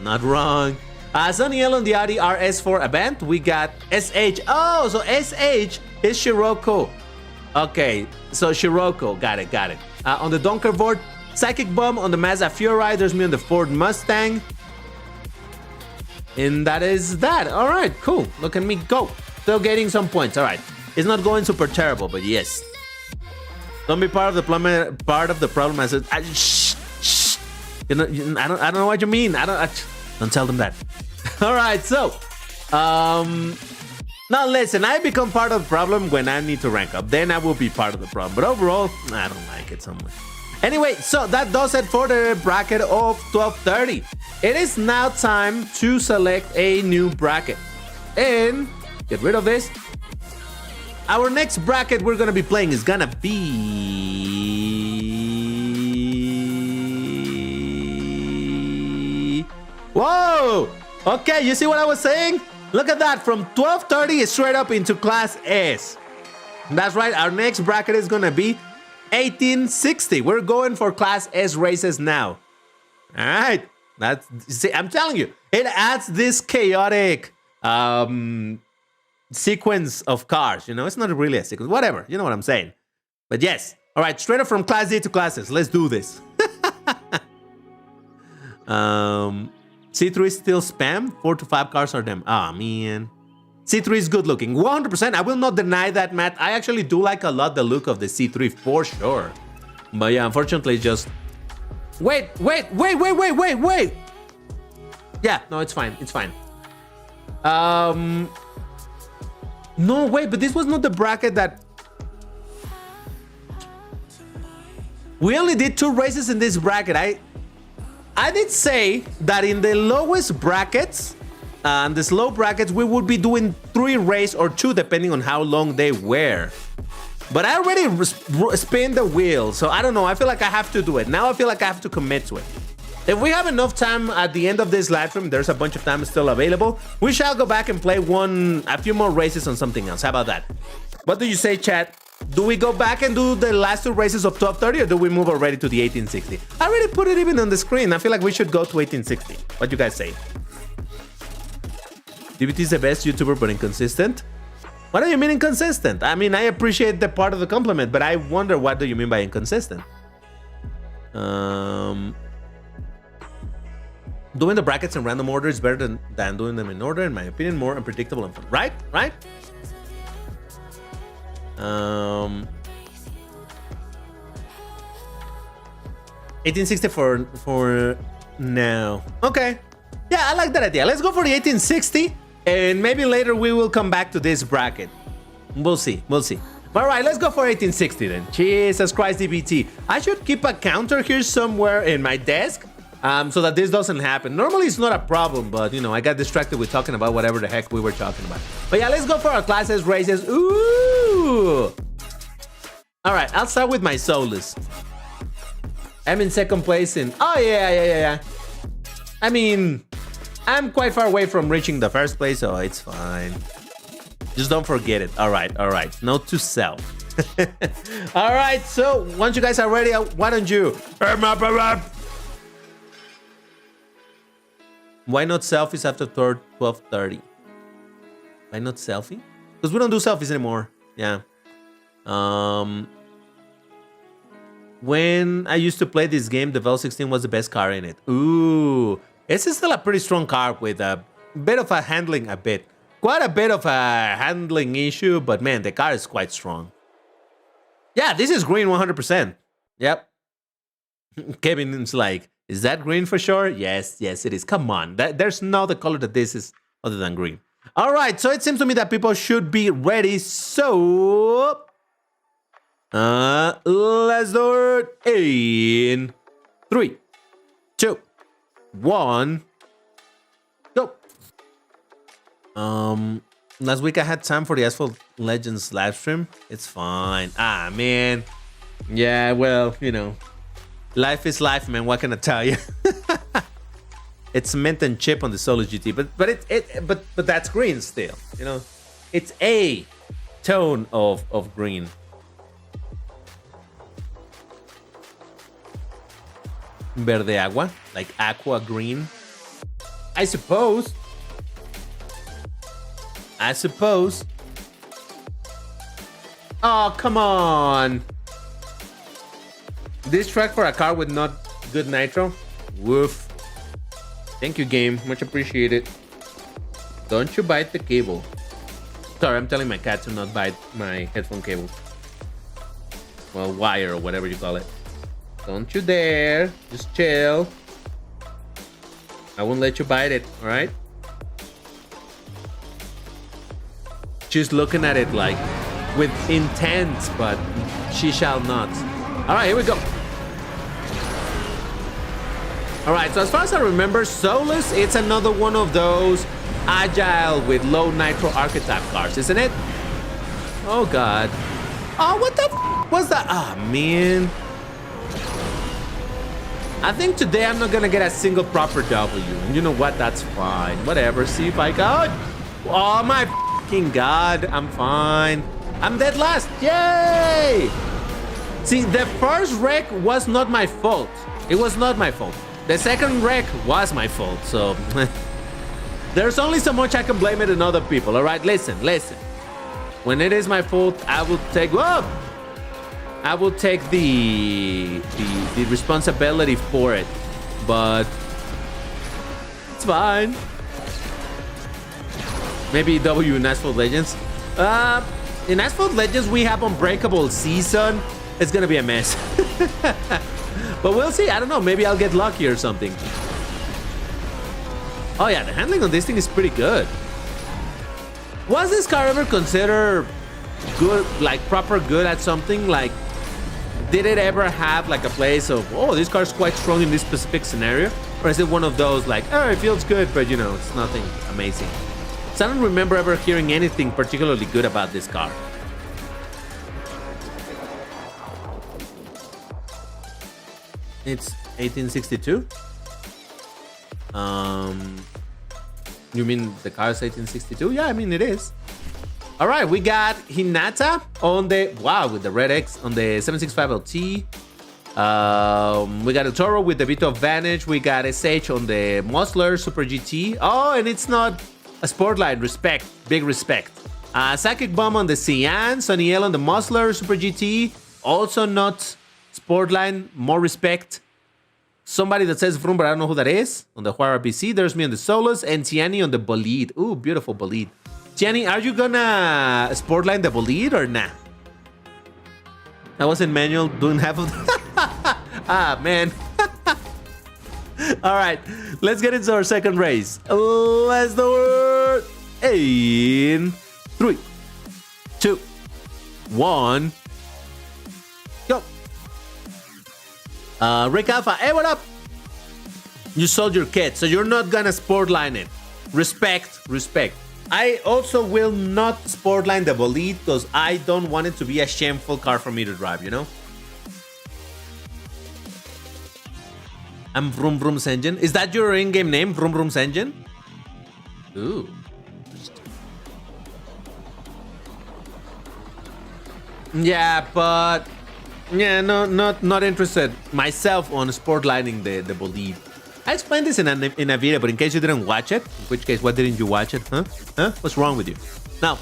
Not wrong. Sonny L on the Audi RS4 event. We got SH. Oh, so SH is Scirocco. Okay, so Scirocco. Got it. On the Donkervoort, Psychic Bomb on the Mazda Fioride. There's me on the Ford Mustang. And that is that. All right, cool. Look at me go. Still getting some points. All right. It's not going super terrible, but yes. Don't be part of the problem. I said, shh. I don't know what you mean. Don't tell them that. All right, so now listen. I become part of the problem when I need to rank up. Then I will be part of the problem. But overall, I don't like it so much. Anyway, so that does it for the bracket of 1230. It is now time to select a new bracket and get rid of this. Our next bracket we're gonna be playing is gonna be... Whoa! Okay, you see what I was saying? Look at that, from 1230 straight up into Class S. That's right, our next bracket is gonna be 1860. We're going for Class S races now. All right, see, I'm telling you, it adds this chaotic sequence of cars. It's not really a sequence. Whatever, you know what I'm saying. But yes, all right, straight up from Class D to Class S. Let's do this. C3 is still spam. 4 to 5 cars are them. Ah, man. C3 is good looking. 100%. I will not deny that, Matt. I actually do like a lot the look of the C3 for sure. But yeah, unfortunately, just... Wait. Yeah, no, it's fine. It's fine. No, wait, but this was not the bracket that... We only did 2 races in this bracket. I did say that in the lowest brackets and the slow brackets, we would be doing 3 races or 2 depending on how long they were. But I already spin the wheel, so I don't know. I feel like I have to do it. Now I feel like I have to commit to it. If we have enough time at the end of this live stream, there's a bunch of time still available, we shall go back and play a few more races on something else. How about that? What do you say, chat? Do we go back and do the last 2 races of 1230, or do we move already to the 1860? I already put it even on the screen. I feel like we should go to 1860. What do you guys say? DBT is the best YouTuber, but inconsistent. What do you mean inconsistent? I mean, I appreciate the part of the compliment, but I wonder what do you mean by inconsistent? Doing the brackets in random order is better than doing them in order, in my opinion. More unpredictable and fun. Right? 1860 for now. Okay. Yeah, I like that idea. Let's go for the 1860, and maybe later we will come back to this bracket. We'll see. All right, let's go for 1860 then. Jesus Christ, DBT. I should keep a counter here somewhere in my desk, so that this doesn't happen. Normally it's not a problem, but I got distracted with talking about whatever the heck we were talking about. But yeah, let's go for our Class S races. Ooh! All right, I'll start with my Solus. I'm in second place in... Oh, yeah. I mean, I'm quite far away from reaching the first place, so it's fine. Just don't forget it. All right. Note to self. All right, so once you guys are ready, why don't you... Why not selfies after 12:30? Why not selfie? Because we don't do selfies anymore. Yeah. When I used to play this game, the Vel 16 was the best car in it. Ooh. It's still a pretty strong car with a bit of a handling, quite a bit of a handling issue, but man, the car is quite strong. Yeah, this is green 100%. Yep. Kevin's like, is that green for sure? Yes, yes, it is. Come on. There's no other color that this is other than green. All right, so it seems to me that people should be ready. So, let's do it in 3, 2, 1, go. Last week I had time for the Asphalt Legends live stream. It's fine. Ah, man. Yeah, well, you know, life is life, man. What can I tell you? It's mint and chip on the Solo GT, but that's green still. You know, it's a tone of green. Verde agua, like aqua green. I suppose. Oh, come on. This track for a car with not good nitro? Woof. Thank you, game. Much appreciated. Don't you bite the cable. Sorry, I'm telling my cat to not bite my headphone cable. Well, wire or whatever you call it. Don't you dare. Just chill. I won't let you bite it, alright? She's looking at it like with intent, but she shall not. Alright, here we go. Alright, so as far as I remember, Solus, it's another one of those agile with low nitro archetype cars, isn't it? Oh god. Oh, what the f was that? Ah, man. I think today I'm not gonna get a single proper W. You know what? That's fine. Whatever. See if I got. Oh my fucking god. I'm fine. I'm dead last. Yay! See, the first wreck was not my fault. It was not my fault. The second wreck was my fault. So there's only so much I can blame it on other people. All right, listen. When it is my fault, I will take. Whoa! I will take the responsibility for it, but it's fine. Maybe W in Asphalt Legends. In Asphalt Legends, we have Unbreakable Season. It's gonna be a mess. But we'll see. I don't know. Maybe I'll get lucky or something. Oh yeah, the handling on this thing is pretty good. Was this car ever considered good, like proper good at something? Like, did it ever have like a place of, oh, this car's quite strong in this specific scenario? Or is it one of those like, oh, it feels good, but you know, it's nothing amazing? So I don't remember ever hearing anything particularly good about this car. It's 1862? You mean the car's 1862? Yeah, I mean, it is. All right, we got Hinata on the, wow, with the red X on the 765LT. We got El Toro with the Vito Vantage. We got SH on the Musler Super GT. Oh, and it's not a Sportline. Respect, big respect. Psychic Bomb on the Cyan. Sonny L on the Musler Super GT. Also not Sportline, more respect. Somebody that says Vroom, but I don't know who that is. On the Huara BC, there's me on the Solus, and Tiani on the Bolide. Ooh, beautiful Bolide. Tiani, are you gonna Sportline the Bolide or nah? I was in manual doing half of the ah, man. All right, let's get into our second race. Let's do it in 3, 2, 1. Go. Rick Alpha, hey, what up? You sold your kit, so you're not gonna Sportline it. Respect. I also will not Sportline the Bolide because I don't want it to be a shameful car for me to drive, you know? I'm Vroom Vroom's Engine. Is that your in-game name, Vroom Vroom's Engine? Ooh. Yeah, but yeah, no, not interested myself on Sportlining the Bolide. I explained this in a video, but in case you didn't watch it, in which case, why didn't you watch it? Huh? What's wrong with you? Now,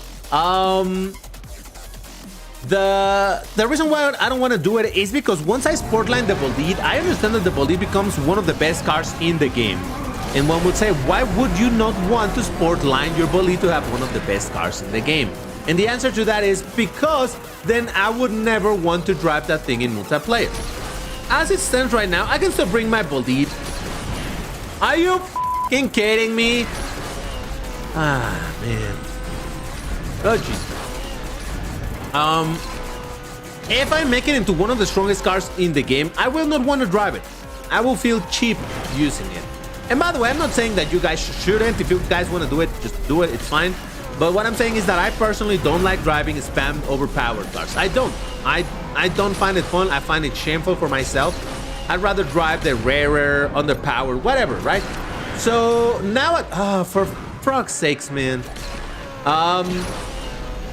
the reason why I don't want to do it is because once I Sportline the Bolide, I understand that the Bolide becomes one of the best cars in the game. And one would say, why would you not want to Sportline your Bolide to have one of the best cars in the game? And the answer to that is because then I would never want to drive that thing in multiplayer. as it stands right now, I can still bring my bolide. Are you f***ing kidding me? Ah, man. Oh, jeez. If I make it into one of the strongest cars in the game, I will not want to drive it. I will feel cheap using it. And by the way, I'm not saying that you guys shouldn't. If you guys want to do it, just do it. It's fine. But what I'm saying is that I personally don't like driving spam overpowered cars. I don't. I don't find it fun. I find it shameful for myself. I'd rather drive the rarer, underpowered, whatever, right? So now, for frog's sakes, man.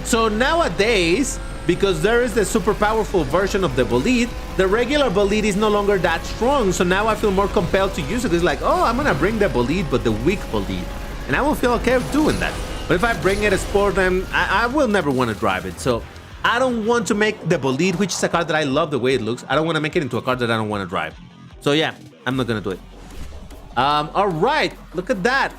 So nowadays, because there is the super powerful version of the bolide, the regular bolide is no longer that strong. So now I feel more compelled to use it. It's like, oh, I'm gonna bring the bolide, but the weak bolide, and I will feel okay with doing that. But if I bring it as sport, then I will never want to drive it. So I don't want to make the bolide, which is a car that I love the way it looks. I don't want to make it into a car that I don't want to drive. So yeah, I'm not gonna do it. All right, look at that.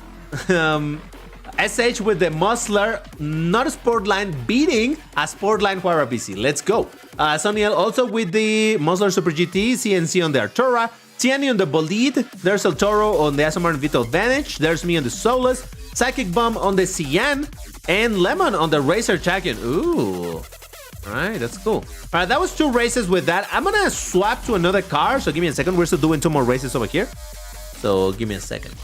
SH with the Musler, not a Sportline, beating a Sportline Huara BC. Let's go. Soniel also with the Musler Super GT, CNC on the Artura, Tiani on the Bolide, there's El Toro on the Aston Martin Vito Advantage, there's me on the Solus, Psychic Bomb on the Cyan, and Lemon on the Racer Champion. Ooh. All right, that's cool. All right, that was 2 races with that. I'm gonna swap to another car, so give me a second. We're still doing 2 more races over here. So give me a second.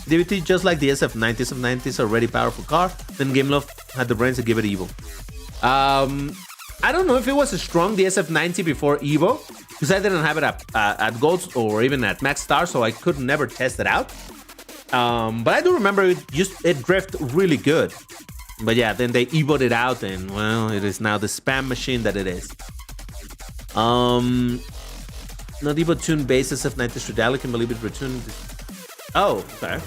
DVT, just like the SF90. SF90 is a already powerful car. Then Gameloft had the brains to give it Evo. I don't know if it was strong, the SF90 before Evo, because I didn't have it at Golds or even at Max Star, so I could never test it out. But I do remember it drift really good. But yeah, then they Evo'd it out, and well, it is now the spam machine that it is. Not Evo Tune base SF90 Stradale, can believe it retuned. Oh, okay.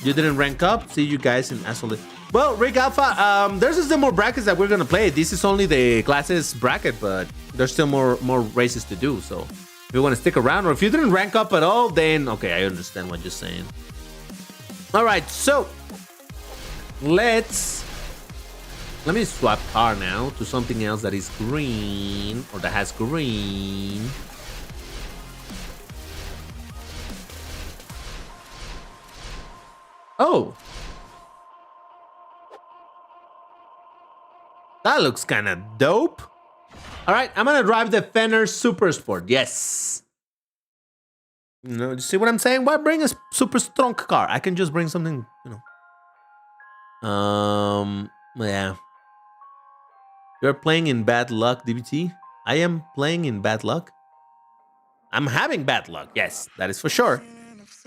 You didn't rank up? See you guys in Asphalt. Well, Rick Alpha, there's still more brackets that we're gonna play. This is only the classes bracket, but there's still more races to do. So if you want to stick around, or if you didn't rank up at all, then okay, I understand what you're saying. All right, so let me swap car now to something else that is green, or that has green. Oh, that looks kind of dope. All right, I'm gonna drive the Fenner Super Sport. Yes. You know, you see what I'm saying? Why bring a super strong car? I can just bring something, you know. Yeah. You're playing in bad luck, DBT. I am playing in bad luck. I'm having bad luck. Yes, that is for sure.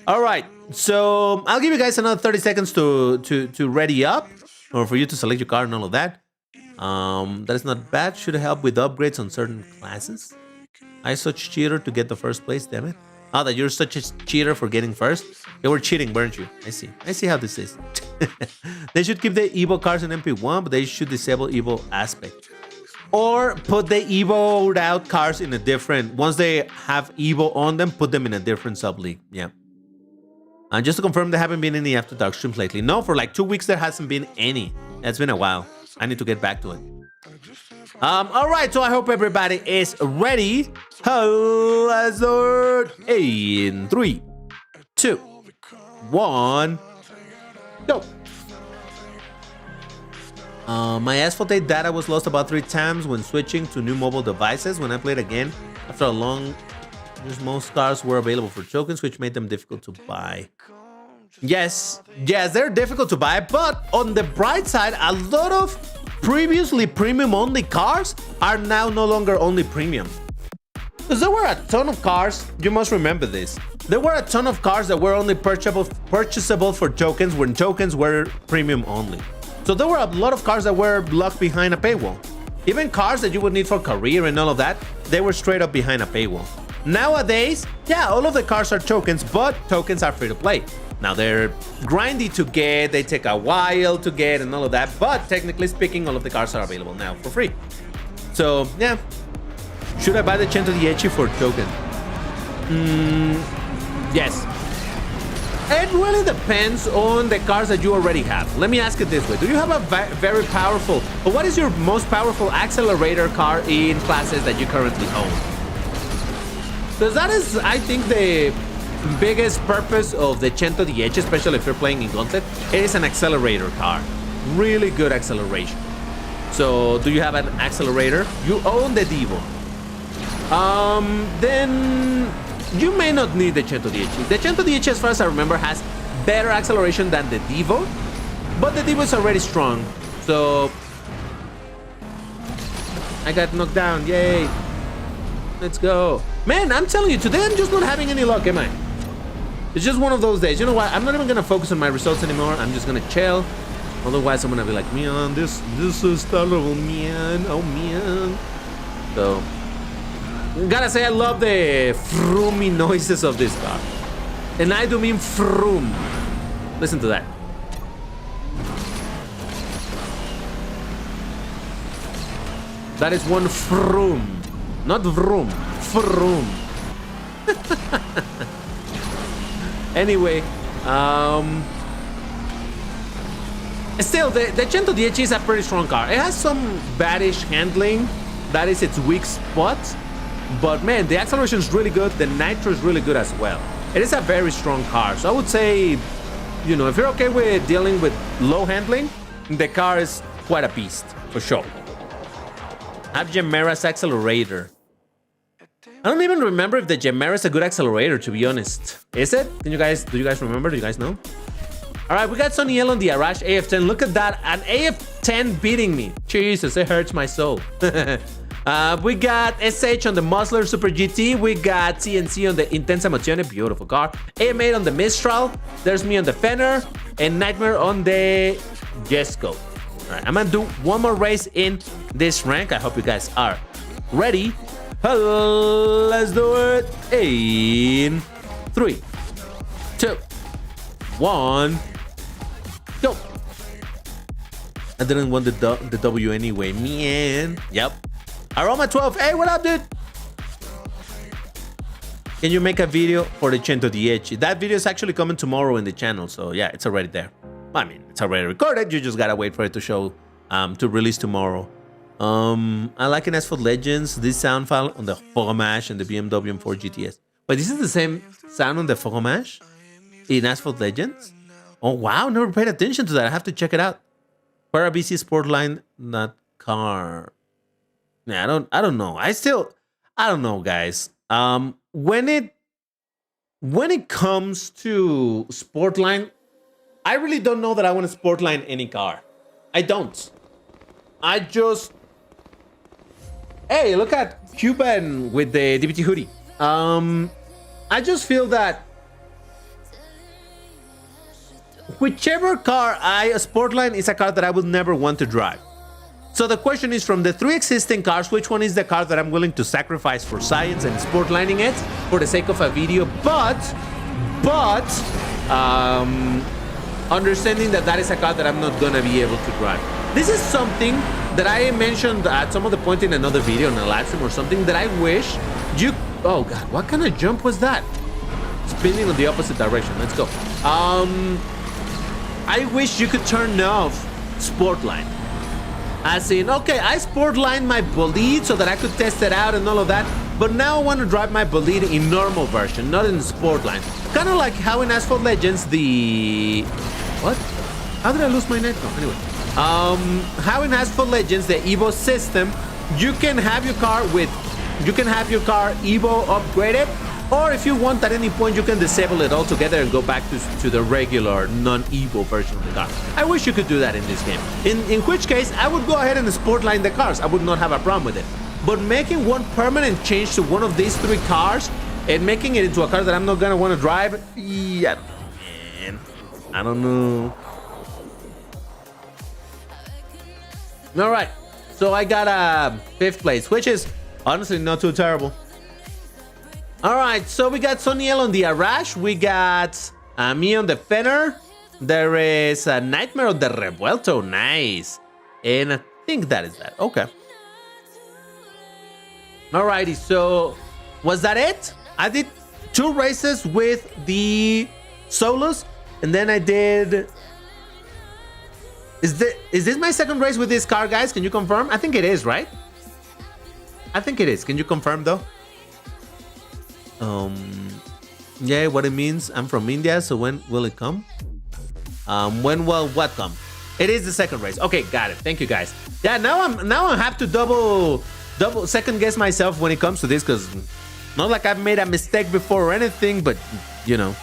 All right, so I'll give you guys another 30 seconds to ready up, or for you to select your car and all of that. That is not bad. Should help with upgrades on certain classes. I such cheater to get the first place, damn it. Oh, that you're such a cheater for getting first? You were cheating, weren't you? I see how this is. They should keep the Evo cars in MP1, but they should disable Evo aspect. Or put the Evo'd out cars in a different, once they have Evo on them, put them in a different sub-league. Yeah. And just to confirm, there haven't been any After Dark streams lately. No, for like 2 weeks, there hasn't been any. It's been a while. I need to get back to it. All right, so I hope everybody is ready. Let's do it in 3, 2, 1, go. My Asphalt 8 data was lost about 3 times when switching to new mobile devices. When I played again, after a long, most cars were available for tokens, which made them difficult to buy. Yes, they're difficult to buy, but on the bright side, a lot of previously premium-only cars are now no longer only premium. Because there were a ton of cars, you must remember this. There were a ton of cars that were only purchasable for tokens when tokens were premium only. So there were a lot of cars that were locked behind a paywall. Even cars that you would need for career and all of that, they were straight up behind a paywall. Nowadays, yeah, all of the cars are tokens, but tokens are free to play. Now they're grindy to get, they take a while to get and all of that, but technically speaking, all of the cars are available now for free. So yeah, should I buy the Cento 10 for token? Yes. It really depends on the cars that you already have. Let me ask it this way. Do you have a very powerful, or what is your most powerful accelerator car in classes that you currently own? Because that is, I think, the biggest purpose of the 110, especially if you're playing in Gauntlet. It is an accelerator car. Really good acceleration. So, do you have an accelerator? You own the Devo. Then you may not need the 110. The 110, as far as I remember, has better acceleration than the Devo, but the Devo is already strong. So I got knocked down. Yay! Let's go, man. I'm telling you, today I'm just not having any luck, am I? It's just one of those days. You know what? I'm not even gonna focus on my results anymore. I'm just gonna chill. Otherwise, I'm gonna be like, man, this is terrible, man. Oh man. So. Gotta say, I love the froomy noises of this car. And I do mean froom. Listen to that. That is one froom. Not vroom. Froom. Anyway, still, the 110 is a pretty strong car. It has some baddish handling. That is its weak spot. But man, the acceleration is really good. The nitro is really good as well. It is a very strong car. So I would say, you know, if you're okay with dealing with low handling, the car is quite a beast, for sure. I have Gemera's accelerator. I don't even remember if the Gemera is a good accelerator, to be honest. Is it? Do you guys remember? Do you guys know? All right, we got Sonny L on the Arash AF10. Look at that, an AF10 beating me. Jesus, it hurts my soul. We got SH on the Musler Super GT. We got CNC on the Intensa Mozione, beautiful car. AM8 on the Mistral. There's me on the Fenner. And Nightmare on the Jesco. All right, I'm gonna do one more race in this rank. I hope you guys are ready. Let's do it. In 3, 2, 1, go. I didn't want the W anyway, man. Yep. Aroma 12. Hey, what up, dude? Can you make a video for the 110? That video is actually coming tomorrow in the channel, so yeah, it's already there. I mean, it's already recorded. You just gotta wait for it to show, to release tomorrow. I like in Asphalt Legends this sound file on the Fromage and the BMW M4 GTS. Wait, this is the same sound on the Fromage in Asphalt Legends? Oh wow, never paid attention to that. I have to check it out. Parabisi Sportline, not car. Yeah, I don't know. I don't know, guys. When it comes to Sportline, I really don't know that I want to Sportline any car. I don't. I just... Hey, look at Cuban with the DBT hoodie. I just feel that whichever car Sportline is a car that I would never want to drive. So the question is, from the 3 existing cars, which one is the car that I'm willing to sacrifice for science and Sportlining it for the sake of a video, but understanding that that is a car that I'm not gonna be able to drive. This is something that I mentioned at some of the point in another video, in a live stream or something, that I wish you... Oh god, what kind of jump was that? Spinning in the opposite direction. Let's go. I wish you could turn off Sportline. As in, okay, I Sportline my Bolide so that I could test it out and all of that, but now I want to drive my Bolide in normal version, not in Sportline. Kind of like how in Asphalt Legends the... What? How did I lose my net? Oh, anyway. How in Asphalt Legends, the Evo system, you can have your car Evo upgraded, or if you want at any point, you can disable it altogether and go back to the regular non-Evo version of the car. I wish you could do that in this game. In which case, I would go ahead and Sportline the cars. I would not have a problem with it. But making one permanent change to one of these 3 cars and making it into a car that I'm not gonna want to drive, yeah, man, I don't know. All right, so I got a 5th place, which is honestly not too terrible. All right, so we got Soniel on the Arash. We got me on the Fenner. There is a Nightmare on the Revuelto. Nice. And I think that is that. Okay. Alrighty, so was that it? I did 2 races with the solos, and then I did. Is this my second race with this car, guys? Can you confirm? I think it is, right? I think it is. Can you confirm though? Yeah, what it means. I'm from India, so when will it come? When will what come? It is the second race. Okay, got it. Thank you, guys. Yeah, now I have to double second guess myself when it comes to this, because not like I've made a mistake before or anything, but you know.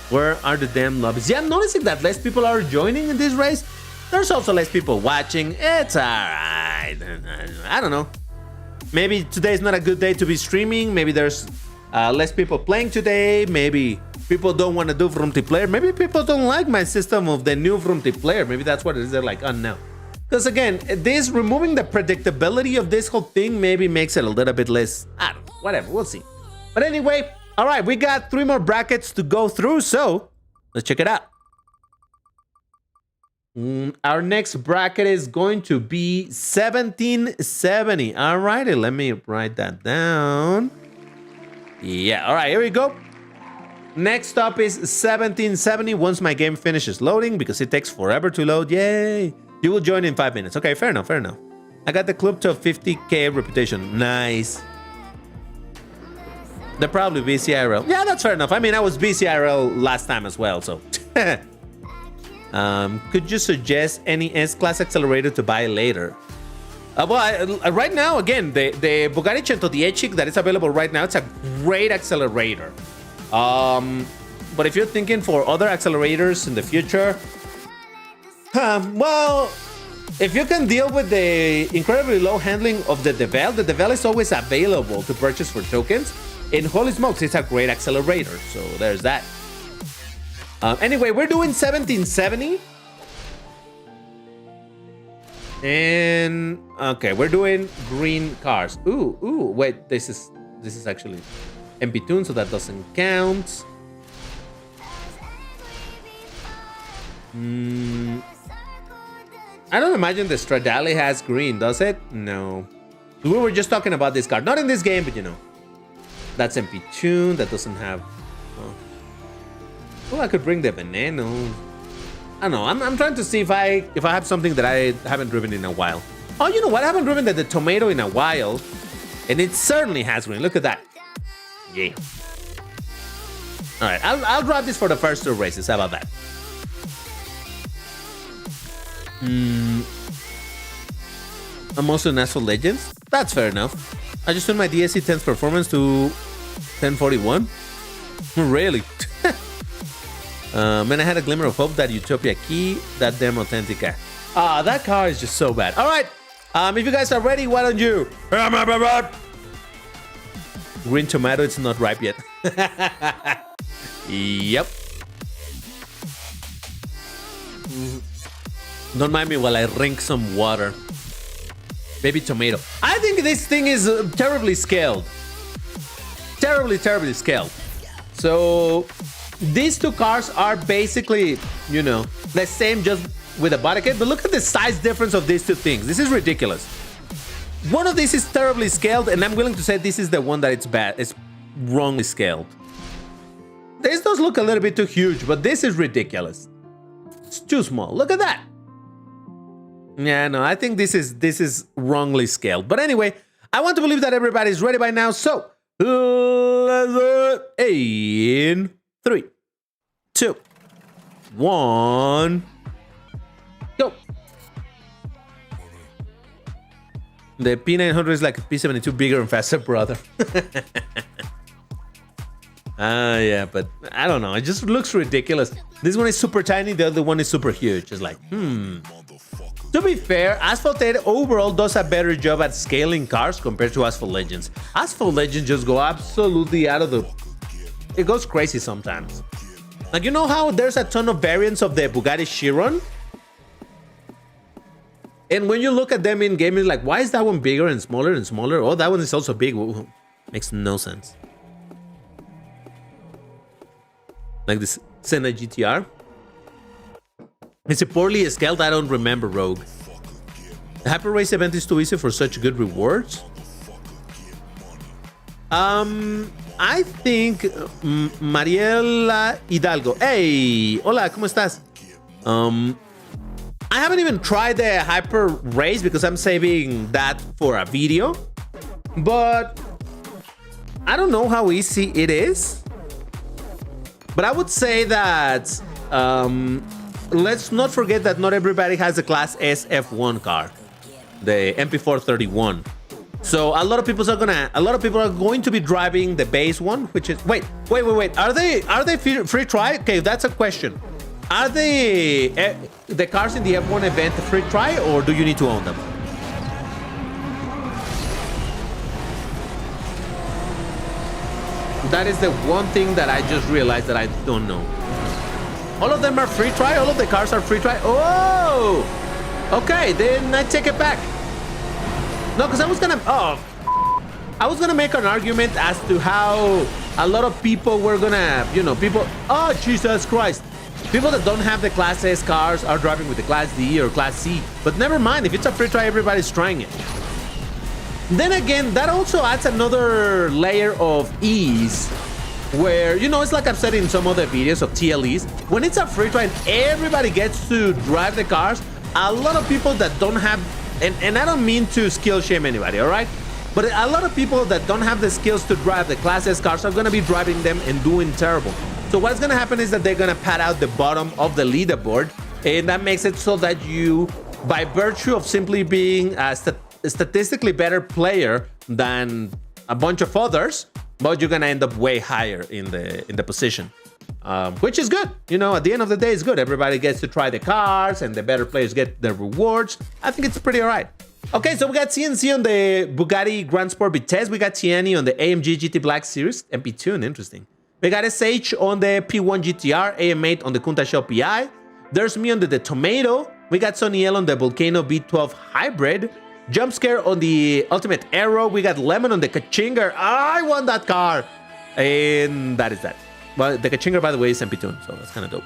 Where are the damn lobbies? Yeah, I'm noticing that less people are joining in this race. There's also less people watching. It's alright. I don't know. Maybe today's not a good day to be streaming. Maybe there's less people playing today. Maybe people don't want to do Vroomtiplayer. Maybe people don't like my system of the new Vroomtiplayer. Maybe that's what it is. They're like, oh no. Because again, this removing the predictability of this whole thing maybe makes it a little bit less. I don't know. Whatever. We'll see. But anyway, all right, we got 3 more brackets to go through. So let's check it out. Our next bracket is going to be 1770. All righty, let me write that down. Yeah, all right, here we go. Next up is 1770. Once my game finishes loading, because it takes forever to load. Yay. You will join in 5 minutes. Okay, fair enough, fair enough. I got the club to 50K reputation. Nice. They're probably BCIRL. Yeah, that's fair enough. I mean, I was BCIRL last time as well, so. Could you suggest any S-Class accelerator to buy later? Right now, again, the Bugatti 110 that is available right now, it's a great accelerator. But if you're thinking for other accelerators in the future, well, if you can deal with the incredibly low handling of the Devel is always available to purchase for tokens. In holy smokes, it's a great accelerator, so there's that. Anyway, we're doing 1770. And okay, we're doing green cars. Ooh, wait, this is actually MP tune, so that doesn't count. I don't imagine the Stradale has green, does it? No. We were just talking about this car. Not in this game, but you know. That's MP tune, that doesn't have. Oh, I could bring the Veneno. I don't know. I'm trying to see if I have something that I haven't driven in a while. Oh, you know what? I haven't driven the Tomato in a while, and it certainly has green. Look at that. Yeah. All right, I'll drop this for the first 2 races. How about that? I'm also in Asphalt Legends. That's fair enough. I just turned my DSC 10's performance to 1041. Really? Man, I had a glimmer of hope that Utopia Key, that damn Authentica. That car is just so bad. All right, if you guys are ready, why don't you? Green tomato, it's not ripe yet. Yep. Don't mind me while I drink some water. Baby tomato. I think this thing is terribly scaled. Terribly scaled. So these 2 cars are basically, you know, the same, just with a body kit. But look at the size difference of these 2 things. This is ridiculous. One of these is terribly scaled, and I'm willing to say this is the one that it's bad. It's wrongly scaled. This does look a little bit too huge, but this is ridiculous. It's too small. Look at that. Yeah, no, I think this is wrongly scaled. But anyway, I want to believe that everybody's ready by now. So let's do it in 3, 2, 1, go. The P900 is like a P72 bigger and faster, brother. Yeah, but I don't know. It just looks ridiculous. This one is super tiny. The other one is super huge. It's like, To be fair, Asphalt 8 overall does a better job at scaling cars compared to Asphalt Legends. Asphalt Legends just go absolutely out of the... It goes crazy sometimes. Like, you know how there's a ton of variants of the Bugatti Chiron? And when you look at them in game, it's like, why is that one bigger and smaller and smaller? Oh, that one is also big. Makes no sense. Like this Senna GTR. Is it poorly scaled? I don't remember, Rogue. The Hyper Race event is too easy for such good rewards. I think Mariela Hidalgo. Hey, hola, ¿cómo estás? I haven't even tried the hyper race because I'm saving that for a video, but I don't know how easy it is. But I would say that let's not forget that not everybody has the Class S F1 car, the MP431. So a lot of people are going to be driving the base one, which is wait. Are they free try? Okay, that's a question. Are the cars in the F1 event free try, or do you need to own them? That is the one thing that I just realized that I don't know. All of them are free try? All of the cars are free try? Oh! Okay, then I take it back. No, because I was gonna make an argument as to how a lot of people were gonna, oh, Jesus Christ. People that don't have the Class S cars are driving with the Class D or Class C. But never mind, if it's a free try, everybody's trying it. Then again, that also adds another layer of ease where, it's like I've said in some other videos of TLEs, when it's a free try and everybody gets to drive the cars, a lot of people that don't have, and I don't mean to skill shame anybody, all right? But a lot of people that don't have the skills to drive the Class S cars are going to be driving them and doing terrible. So what's going to happen is that they're going to pad out the bottom of the leaderboard, and that makes it so that you, by virtue of simply being a statistically better player than a bunch of others, but you're going to end up way higher in the position. Which is good. At the end of the day, it's good. Everybody gets to try the cars and the better players get the rewards. I think it's pretty all right. Okay, so we got CNC on the Bugatti Grand Sport Vitesse. We got Tiani on the AMG GT Black Series. MP2, interesting. We got SH on the P1 GTR, AM8 on the Kunta Shell PI. There's me on the Tomato. We got Sonny L on the Volcano B12 Hybrid. Jump Scare on the Ultimate Arrow. We got Lemon on the Kachinga. I want that car. And that is that. Well, the Kachinga, by the way, is MP2, so that's kind of dope.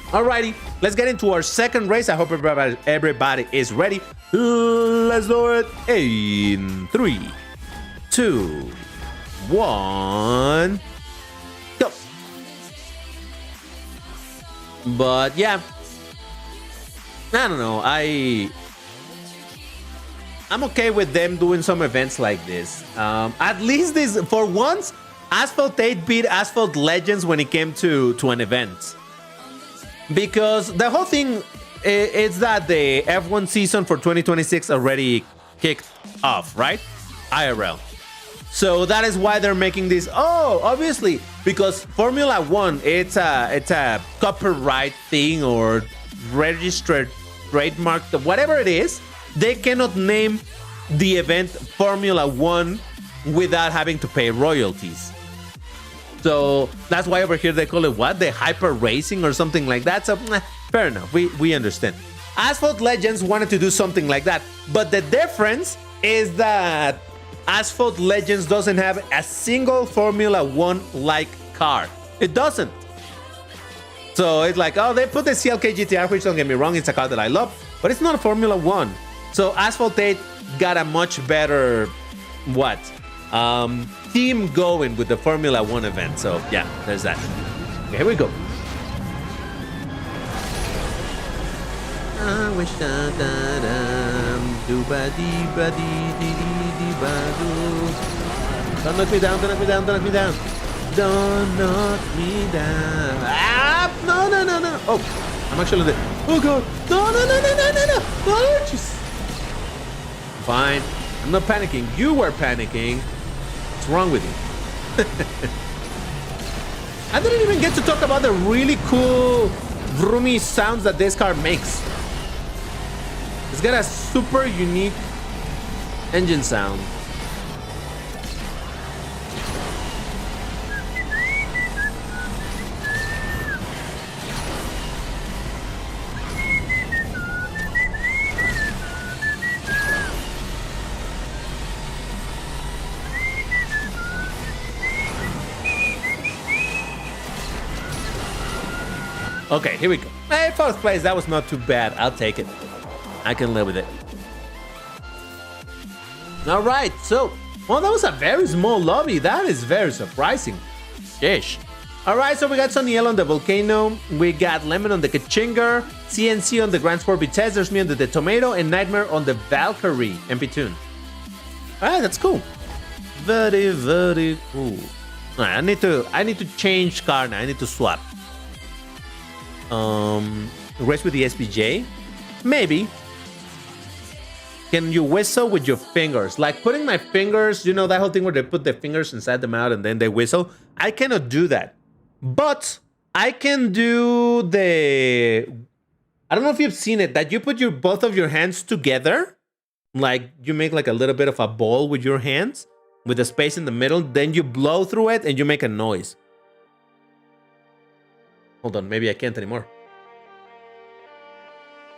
Alrighty, let's get into our second race. I hope everybody is ready. Let's do it in 3, 2, 1, go. But yeah, I don't know. I'm okay with them doing some events like this. At least this, for once, Asphalt 8 beat Asphalt Legends when it came to an event. Because the whole thing is that the F1 season for 2026 already kicked off, right? IRL. So that is why they're making this. Oh, obviously, because Formula 1, it's a copyright thing or registered trademark, whatever it is. They cannot name the event Formula 1 without having to pay royalties. So that's why over here they call it what? The hyper racing or something like that. So fair enough. We understand. Asphalt Legends wanted to do something like that. But the difference is that Asphalt Legends doesn't have a single Formula 1-like car. It doesn't. So it's like, oh, they put the CLK GTR, which don't get me wrong, it's a car that I love, but it's not a Formula 1. So Asphalt 8 got a much better, team going with the Formula 1 event. So yeah, there's that. Okay, here we go. I wish don't knock me down, don't knock me down, don't knock me down. Don't knock me down. Ah, no. Oh, I'm actually there. Oh god. No. Oh, jeez. Fine. I'm not panicking. You were panicking. What's wrong with you? I didn't even get to talk about the really cool vroomy sounds that this car makes. It's got a super unique engine sound. Okay, here we go. Hey, fourth place. That was not too bad. I'll take it. I can live with it. All right, so Well, that was a very small lobby. That is very surprising. Ish. All right, so we got Soniel on the Volcano. We got Lemon on the Kachinger, CNC on the Grand Sport Vitesse. There's me on the Tomato, and Nightmare on the Valkyrie MP Tune. All right, that's cool. Very, very cool. All right, I need to change car now. I need to swap. Race with the SPJ? Maybe. Can you whistle with your fingers? Like putting my fingers, you know that whole thing where they put their fingers inside the mouth and then they whistle? I cannot do that. But I can do the... I don't know if you've seen it, that you put both of your hands together. Like you make like a little bit of a ball with your hands with a space in the middle. Then you blow through it and you make a noise. Hold on, maybe I can't anymore.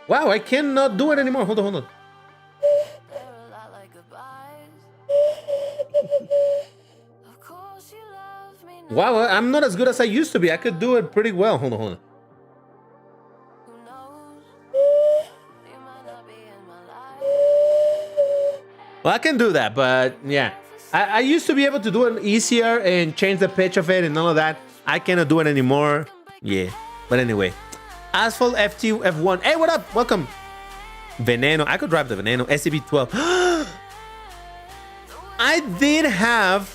Wow, I cannot do it anymore. Hold on. Wow, I'm not as good as I used to be. I could do it pretty well. Hold on. Well, I can do that, but yeah. I used to be able to do it easier and change the pitch of it and all of that. I cannot do it anymore. Yeah, but anyway. Asphalt FT F1. Hey, what up? Welcome. Veneno. I could drive the Veneno. SCV-12. I did have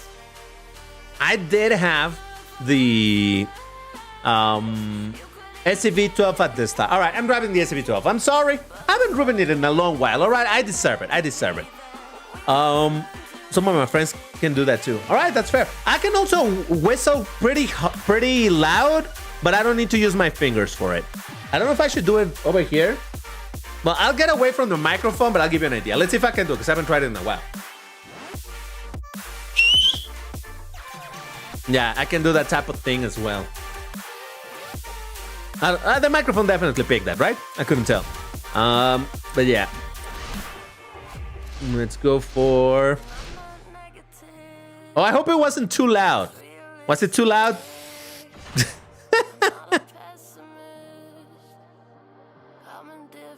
the SCV-12 at this time. All right, I'm driving the SCV-12. I'm sorry. I haven't driven it in a long while. All right, I deserve it. Some of my friends can do that too. All right, that's fair. I can also whistle pretty loud, but I don't need to use my fingers for it. I don't know if I should do it over here. Well, I'll get away from the microphone, but I'll give you an idea. Let's see if I can do it, because I haven't tried it in a while. Yeah, I can do that type of thing as well. The microphone definitely picked that, right? I couldn't tell. But yeah. Let's go for... Oh, I hope it wasn't too loud. Was it too loud?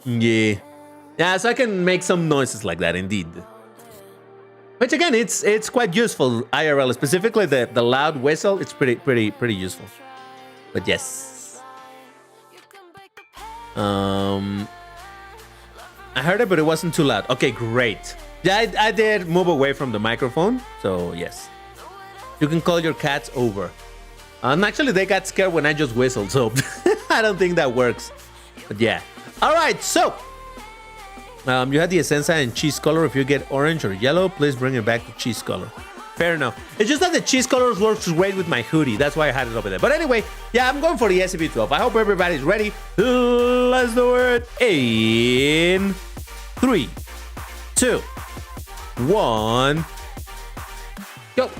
Yeah. Yeah, so I can make some noises like that, indeed. Which again, it's quite useful IRL, specifically the loud whistle. It's pretty useful. But yes. I heard it, but it wasn't too loud. Okay, great. Yeah, I did move away from the microphone, so yes. You can call your cats over. Actually, they got scared when I just whistled, so I don't think that works. But yeah. All right, so you had the Essenza in cheese color. If you get orange or yellow, please bring it back to cheese color. Fair enough. It's just that the cheese colors works great with my hoodie. That's why I had it over there. But anyway, yeah, I'm going for the SCV-12. I hope everybody's ready. Let's do it in 3, 2, 1, go.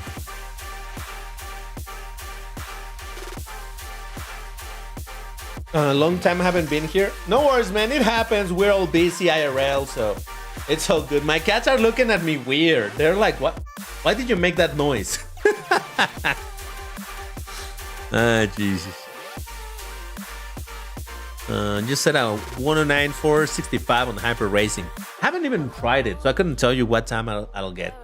Long time I haven't been here. No worries, man. It happens. We're all busy IRL, so it's all good. My cats are looking at me weird. They're like, what? Why did you make that noise? Ah, Jesus. Just set out 109.465 on Hyper Racing. Haven't even tried it, so I couldn't tell you what time I'll get.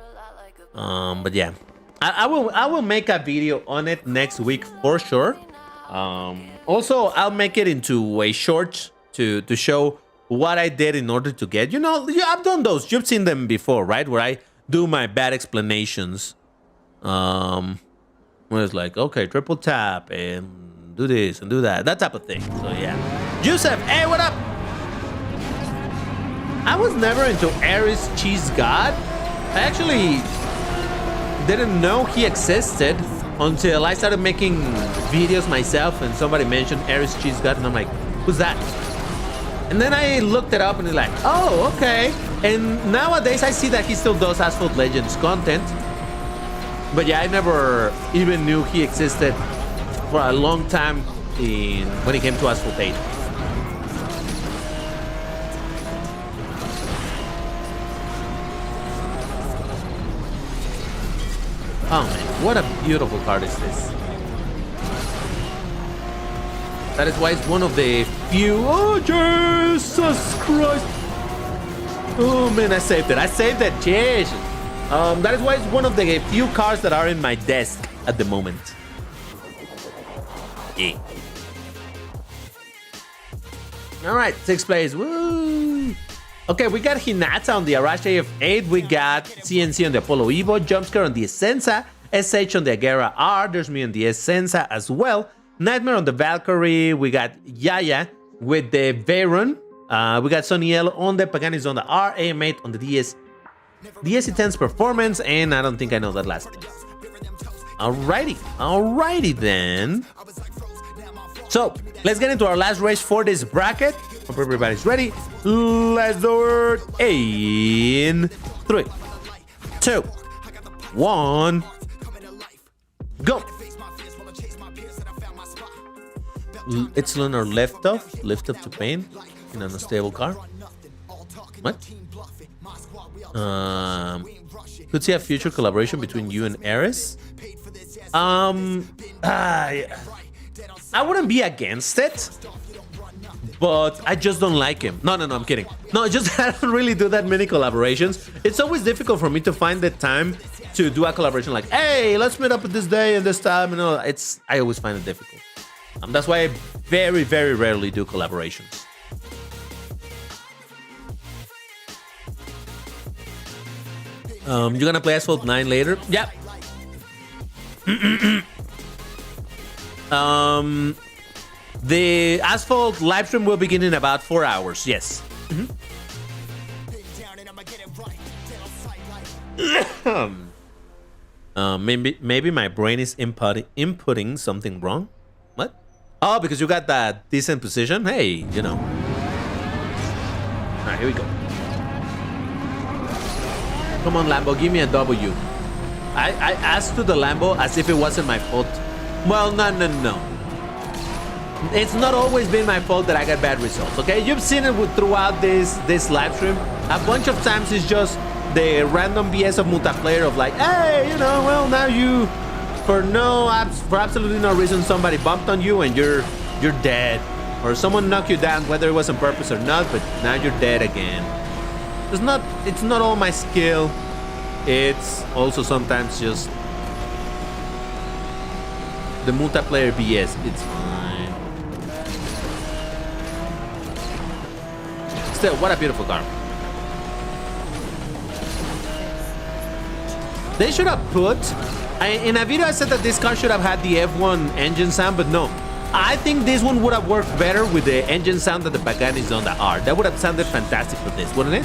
But yeah, I will make a video on it next week for sure. Also, I'll make it into a short to show what I did in order to get. You know, I've done those. You've seen them before, right? Where I do my bad explanations. Where it's like, okay, triple tap and do this and do that. That type of thing. So yeah. Joseph, hey, what up? I was never into Aries Cheese God. I actually didn't know he existed until I started making videos myself and somebody mentioned Aries Cheese God and I'm like, who's that? And then I looked it up and it's like, oh, okay. And nowadays I see that he still does Asphalt Legends content. But yeah, I never even knew he existed for a long time when it came to Asphalt 8. Oh man, what a beautiful card is this. That is why it's one of the few... Oh, Jesus Christ. Oh man, I saved it. Jesus. That is why it's one of the few cars that are in my desk at the moment. Yeah. All right, 6th place. Woo! Okay, we got Hinata on the Arashi F8. We got CNC on the Apollo Evo. Jumpscare on the Essenza. SH on the Agera R. There's me on the Essenza as well. Nightmare on the Valkyrie. We got Yaya with the Veyron. We got Soniel on the Pagani's on the R. AM8 on the DSC10's Performance. And I don't think I know that last one. Alrighty then. So, let's get into our last race for this bracket. Hope everybody's ready. Let's do it in 3, 2, 1, go. Epsilon or lift up to pain in an unstable car. What? Could see a future collaboration between you and Ares. I wouldn't be against it, but I just don't like him. No, I'm kidding. No, just I don't really do that many collaborations. It's always difficult for me to find the time to do a collaboration like, hey, let's meet up at this day and this time. You know, I always find it difficult. That's why I very, very rarely do collaborations. You're gonna play Asphalt 9 later? Yep. The Asphalt live stream will begin in about 4 hours. Yes. Maybe my brain is inputting something wrong. What? Oh, because you got that decent position. Hey, you know. All right, here we go. Come on, Lambo, give me a W. I asked to the Lambo as if it wasn't my fault. Well, no. It's not always been my fault that I got bad results, okay? You've seen it throughout this live stream. A bunch of times it's just the random BS of multiplayer of like, hey, you know, well, now you, for absolutely no reason, somebody bumped on you and you're dead. Or someone knocked you down, whether it was on purpose or not, but now you're dead again. It's not all my skill. It's also sometimes just the multiplayer BS. It's fine. Still, what a beautiful car. They should have put... in a video I said that this car should have had the F1 engine sound, but no. I think this one would have worked better with the engine sound that the Pagani's on the R. That would have sounded fantastic for this, wouldn't it?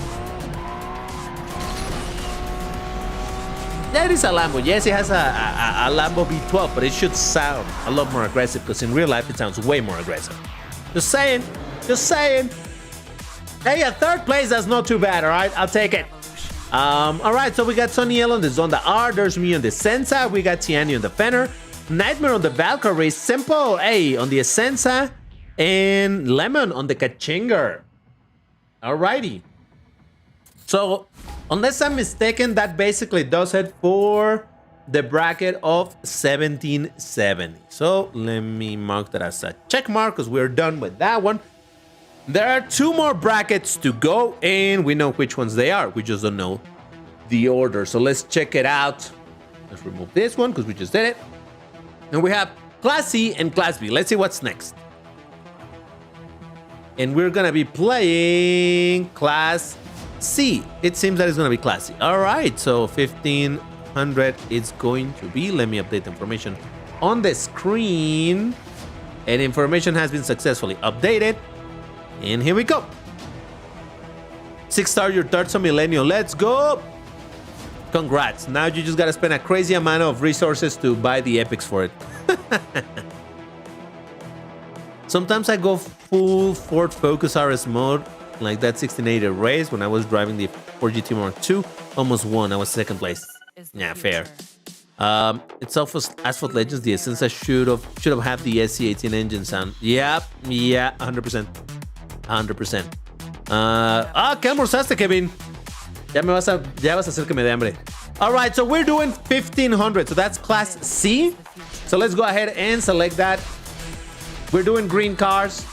That is a Lambo. Yes, it has a Lambo V12, but it should sound a lot more aggressive because in real life it sounds way more aggressive. Just saying. Hey, a 3rd place, that's not too bad, all right? I'll take it. All right, so we got Soniel on the Zonda R. There's me on the Sensa. We got Tiani on the Fenner. Nightmare on the Valkyrie. Simple A on the Essenza. And Lemon on the Kachinger. Alrighty. So, unless I'm mistaken, that basically does it for the bracket of 1770. So, let me mark that as a check mark because we're done with that one. There are 2 more brackets to go, and we know which ones they are. We just don't know the order. So, let's check it out. Let's remove this one because we just did it. And we have Class C and Class B. Let's see what's next. And we're going to be playing Class C. It seems that it's going to be Class C. All right, so 1500 it's going to be. Let me update the information on the screen. And information has been successfully updated. And here we go. 6-star, your 3rd millennial. Let's go. Congrats. Now you just got to spend a crazy amount of resources to buy the epics for it. Sometimes I go full Ford Focus RS mode, like that 1680 race when I was driving the Ford GT Mark II. Almost won. I was 2nd place. Yeah, fair. It's Asphalt Legends. The Essenza should have had the SC18 engine sound. Yeah, 100%. 100%. ¿Qué almorzaste, Kevin? Ya vas a hacer que me dé hambre. All right, so we're doing 1500. So that's Class C. So let's go ahead and select that. We're doing green cars.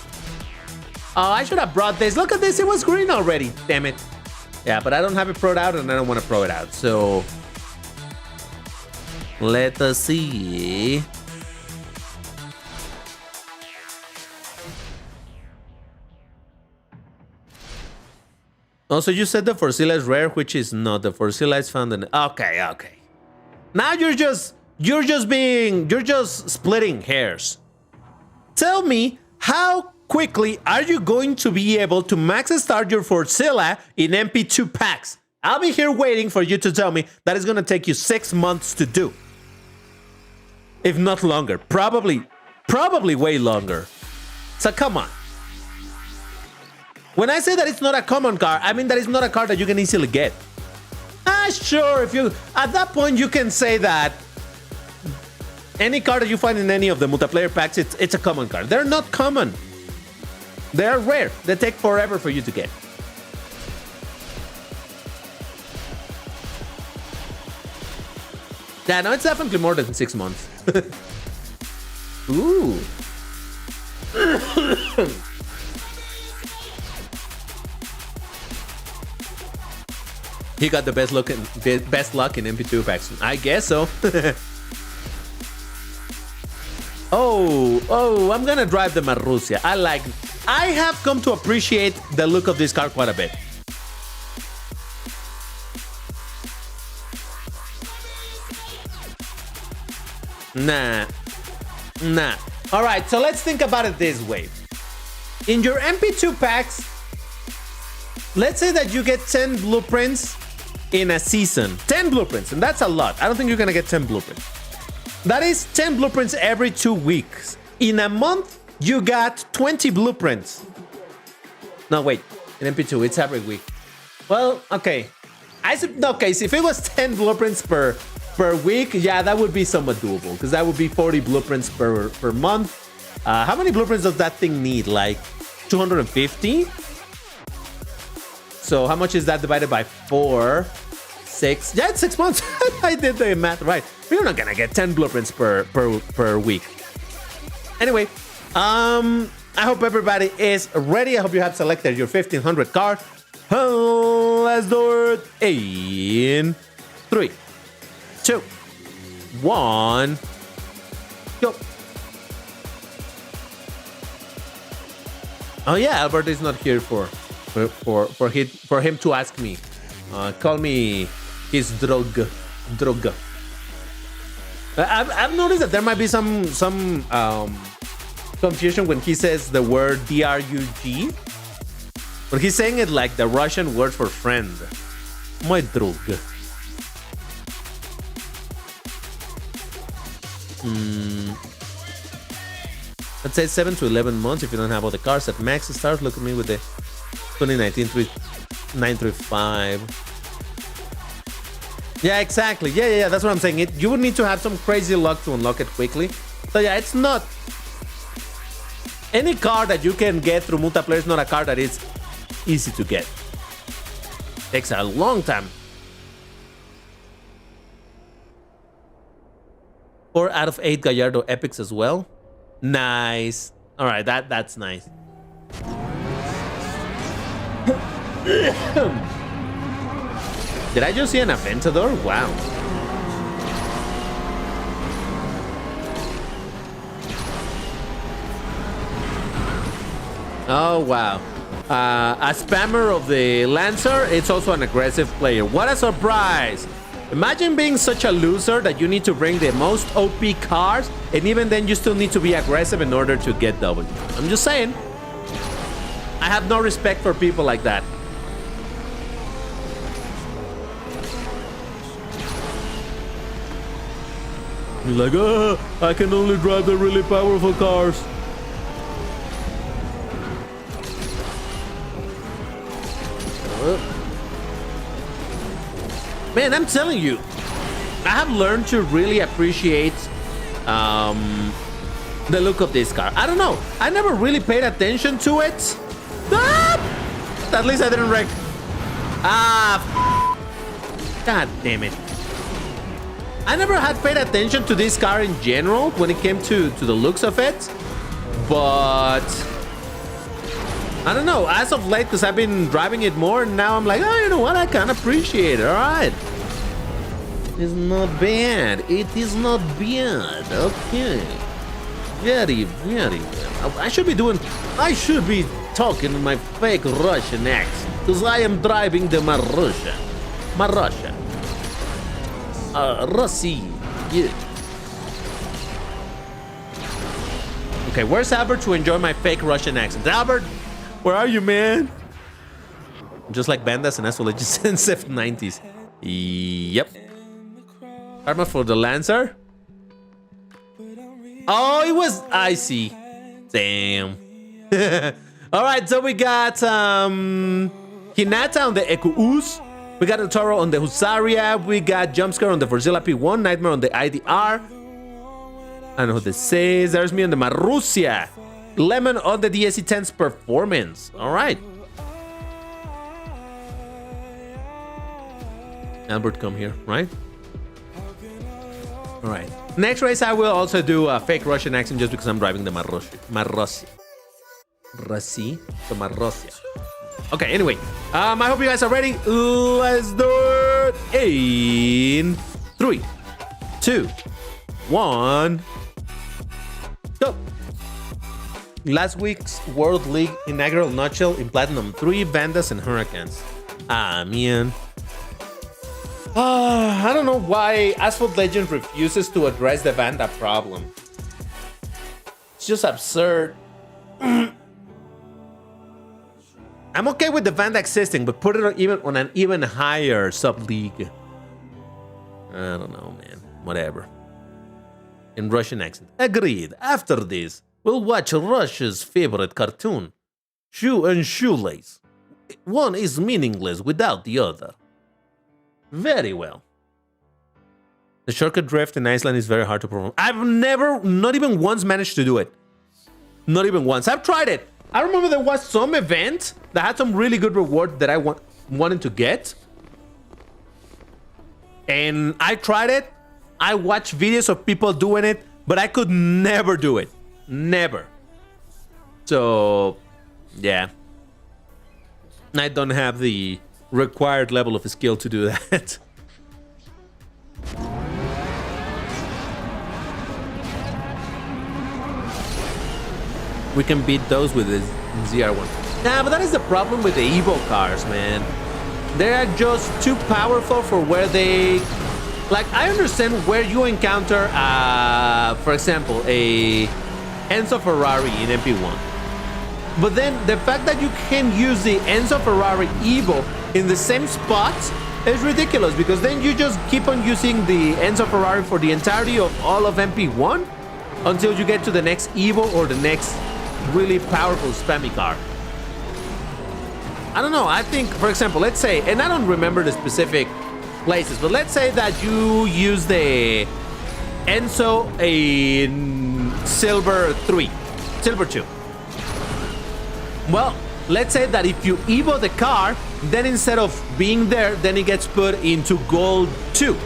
I should have brought this. Look at this. It was green already. Damn it. Yeah, but I don't have it pro'd out and I don't want to pro it out. So Let us see. Also, you said the Forcilla is rare, which is not. The Forcilla is found in... Okay. Now you're just splitting hairs. Tell me, how quickly are you going to be able to max start your Forcilla in MP2 packs? I'll be here waiting for you to tell me that it's going to take you 6 months to do. If not longer. Probably way longer. So come on. When I say that it's not a common car, I mean that it's not a car that you can easily get. Sure, if you... At that point, you can say that any car that you find in any of the multiplayer packs, it's a common car. They're not common. They're rare. They take forever for you to get. Yeah, no, it's definitely more than 6 months. Ooh. He got the best luck in MP2 packs. I guess so. Oh, I'm gonna drive the Marussia. I have come to appreciate the look of this car quite a bit. Nah. All right, so let's think about it this way. In your MP2 packs, let's say that you get 10 blueprints in a season. 10 blueprints, and that's a lot. I don't think you're gonna get 10 blueprints. That is 10 blueprints every 2 weeks. In a month, you got 20 blueprints. No, wait. In MP2, it's every week. Well, okay. Okay, so if it was 10 blueprints per week, yeah, that would be somewhat doable, because that would be 40 blueprints per month. How many blueprints does that thing need? Like 250? So how much is that divided by 4? 6? Yeah, it's 6 months. I did the math right. We're not gonna get 10 blueprints per week. Anyway, I hope everybody is ready. I hope you have selected your 1500 car. Let's do it in 3, 2, 1, go. Oh yeah, Albert is not here for him to ask me. Call me his drug. I've noticed that there might be some confusion when he says the word drug, but he's saying it like the Russian word for friend. My drug. Let's say 7 to 11 months if you don't have all the cars at max start. Look at me with the 2019 935. Yeah, exactly. Yeah. That's what I'm saying. You would need to have some crazy luck to unlock it quickly. So yeah, it's not... Any car that you can get through multiplayer is not a car that is easy to get. Takes a long time. 4 out of 8 Gallardo epics as well. Nice. All right, that's nice. Did I just see an Aventador? Wow. Oh, wow. A spammer of the Lancer, it's also an aggressive player. What a surprise. Imagine being such a loser that you need to bring the most OP cars, and even then you still need to be aggressive in order to get W. I'm just saying. I have no respect for people like that. You're like, I can only drive the really powerful cars. Man, I'm telling you, I have learned to really appreciate the look of this car. I don't know. I never really paid attention to it. At least I didn't wreck. God damn it. I never had paid attention to this car in general when it came to the looks of it. But I don't know, as of late, because I've been driving it more, and now I'm like, oh, you know what? I can appreciate it. All right. It's not bad. It is not bad. Okay. Very, very well. I should be talking in my fake Russian accent. Because I am driving the Marussia. Russia. Yeah. Okay, where's Albert to enjoy my fake Russian accent? Albert, where are you, man? Just like Bandas and Asphalt, just in 90s. Yep. Armor for the Lancer. Oh, it was... I see. Damn. Alright, so we got Hinata on the Eku-Us. We got the Toro on the Husaria. We got Jumpscare on the Verzilla P1. Nightmare on the IDR. I don't know who this is. There's me on the Marussia. Lemon on the DSC-10's Performance. Alright. Albert, come here, right? Alright. Next race, I will also do a fake Russian accent just because I'm driving the Marussia. Okay, anyway. I hope you guys are ready. Let's do it in 3, 2, 1. Go. Last week's World League inaugural nutshell in Platinum 3, Vandas and Hurricanes. Ah, man. I don't know why Asphalt Legend refuses to address the Vanda problem. It's just absurd. I'm okay with the Vanda existing, but put it on an even higher sub-league. I don't know, man. Whatever. In Russian accent. Agreed. After this, we'll watch Russia's favorite cartoon. Shoe and Shoelace. One is meaningless without the other. Very well. The shortcut drift in Iceland is very hard to perform. I've never, not even once, managed to do it. Not even once. I've tried it. I remember there was some event that had some really good reward that I wanted to get. And I tried it. I watched videos of people doing it, but I could never do it. Never. So, yeah. I don't have the required level of skill to do that. We can beat those with the ZR1. Nah, but that is the problem with the Evo cars, man. They are just too powerful for where they... Like, I understand where you encounter, for example, a Enzo Ferrari in MP1. But then the fact that you can use the Enzo Ferrari Evo in the same spot is ridiculous, because then you just keep on using the Enzo Ferrari for the entirety of all of MP1 until you get to the next Evo or the next really powerful spammy car. I don't know. I think, for example, let's say, and I don't remember the specific places, but let's say that you use the Enzo in Silver 3, Silver 2. Well, let's say that if you Evo the car, then instead of being there, then it gets put into Gold 2.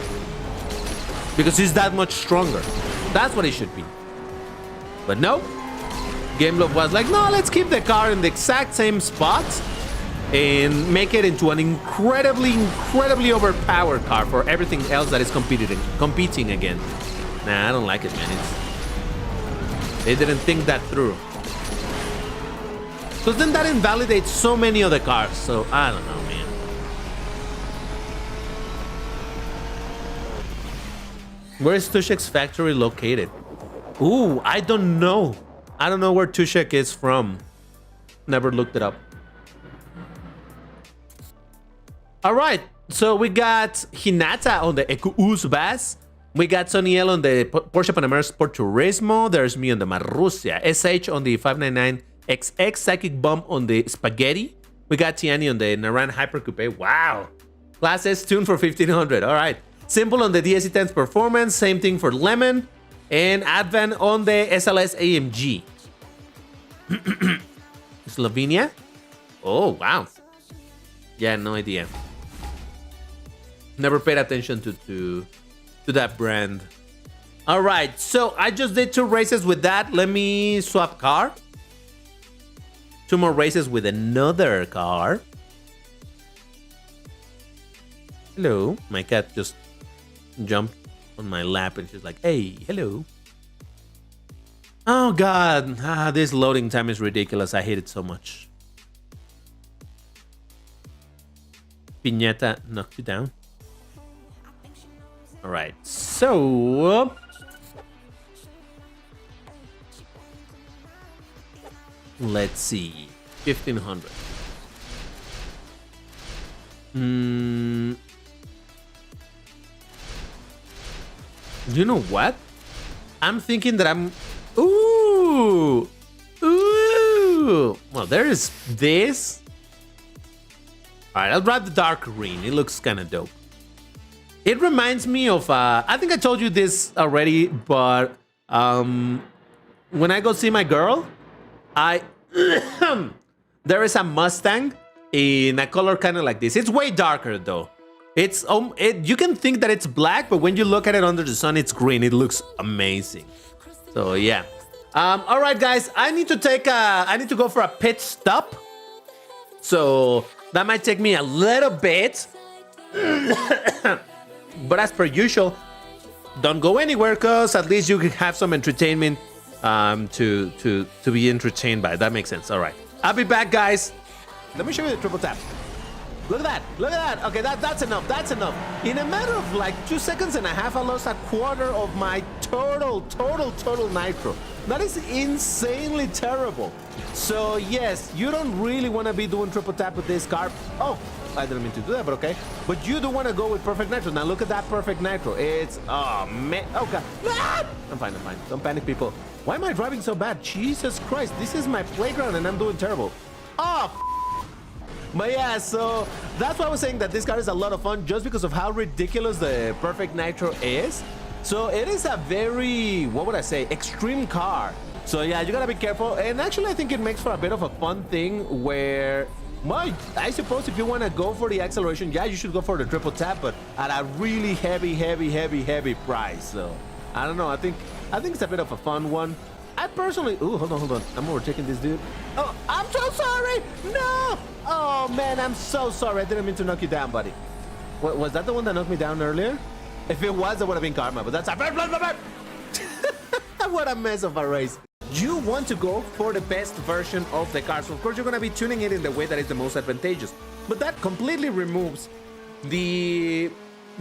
Because it's that much stronger. That's what it should be. But no. Gameloft was like, no, let's keep the car in the exact same spot and make it into an incredibly overpowered car for everything else that is competing again. Nah, I don't like it, man. They didn't think that through. Because then that invalidates so many other cars. So, I don't know, man. Where is Tushek's factory located? Ooh, I don't know. I don't know where Tushek is from. Never looked it up. All right, so we got Hinata on the Eku-Us Bass. We got Soniel on the Porsche Panamera Sport Turismo. There's me on the Marussia. SH on the 599XX. Psychic Bomb on the Spaghetti. We got Tiani on the Naran Hyper Coupe. Wow. Class S tuned for 1500. All right. Simple on the DSC-10's Performance. Same thing for Lemon. And Advan on the SLS AMG. Slovenia? Oh, wow. Yeah, no idea. Never paid attention to that brand. All right, so I just did 2 races with that. Let me swap car. 2 more races with another car. Hello, my cat just jumped on my lap and she's like, hey, hello. Oh God, this loading time is ridiculous. I hate it so much. Piñata knocked you down. All right, so let's see, 1500. You know what? I'm thinking that I'm. Ooh. Well, there is this. All right, I'll grab the dark green. It looks kind of dope. It reminds me of. I think I told you this already, but when I go see my girl, there is a Mustang in a color kind of like this. It's way darker though. It's you can think that it's black, but when you look at it under the sun, it's green. It looks amazing. So yeah. All right, guys. I need to go for a pit stop. So that might take me a little bit. But as per usual, don't go anywhere, cause at least you can have some entertainment to be entertained by. That makes sense. All right. I'll be back, guys. Let me show you the triple tap. Look at that. Look at that. Okay, that's enough. That's enough. In a matter of like 2.5 seconds, I lost a quarter of my total nitro. That is insanely terrible. So yes, you don't really want to be doing triple tap with this car. Oh, I didn't mean to do that, but okay. But you do want to go with perfect nitro. Now look at that perfect nitro. It's, oh man, oh God. Ah! I'm fine. Don't panic, people. Why am I driving so bad? Jesus Christ, this is my playground and I'm doing terrible. Oh, but yeah, so that's why I was saying that this car is a lot of fun just because of how ridiculous the perfect nitro is. So it is a very, what would I say, extreme car. So yeah, you gotta be careful. And actually, I think it makes for a bit of a fun thing where, well, I suppose if you want to go for the acceleration, yeah, you should go for the triple tap, but at a really heavy price. So I don't know. I think it's a bit of a fun one. I personally, ooh, hold on. I'm overtaking this dude. Oh, I'm so sorry. No. Oh man, I'm so sorry. I didn't mean to knock you down, buddy. What, was that the one that knocked me down earlier? If it was, that would have been karma, but that's a what a mess of a race. You want to go for the best version of the car, so of course you're going to be tuning it in the way that is the most advantageous. But that completely removes the,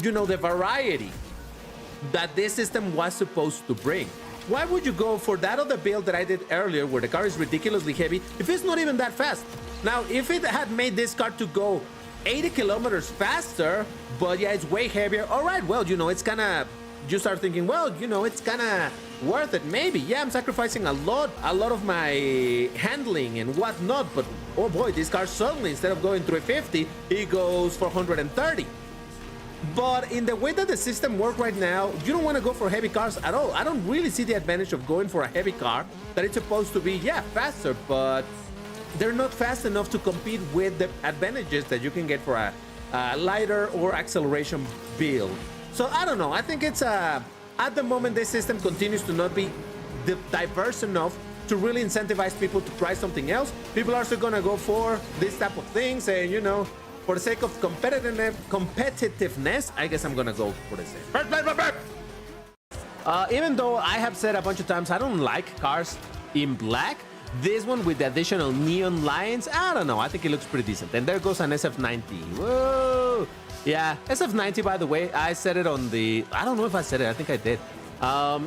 you know, the variety that this system was supposed to bring. Why would you go for that other build that I did earlier where the car is ridiculously heavy if it's not even that fast? Now, if it had made this car to go 80 kilometers faster, but yeah, it's way heavier, all right, well, you know, it's kind of, you start thinking, well, you know, it's kind of worth it. Maybe, yeah, I'm sacrificing a lot of my handling and whatnot, but oh boy, this car suddenly, instead of going 350, it goes 430. But in the way that the system works right now, you don't want to go for heavy cars at all. I don't really see the advantage of going for a heavy car that it's supposed to be, yeah, faster, but they're not fast enough to compete with the advantages that you can get for a lighter or acceleration build. So I don't know. I think it's at the moment this system continues to not be diverse enough to really incentivize people to try something else. People are still gonna go for this type of things, and you know, for the sake of competitiveness, I guess I'm gonna go for this. Even though I have said a bunch of times I don't like cars in black, this one with the additional neon lines, I don't know. I think it looks pretty decent. And there goes an SF90. Whoa! Yeah, SF90, by the way, I said it on the... I don't know if I said it. I think I did.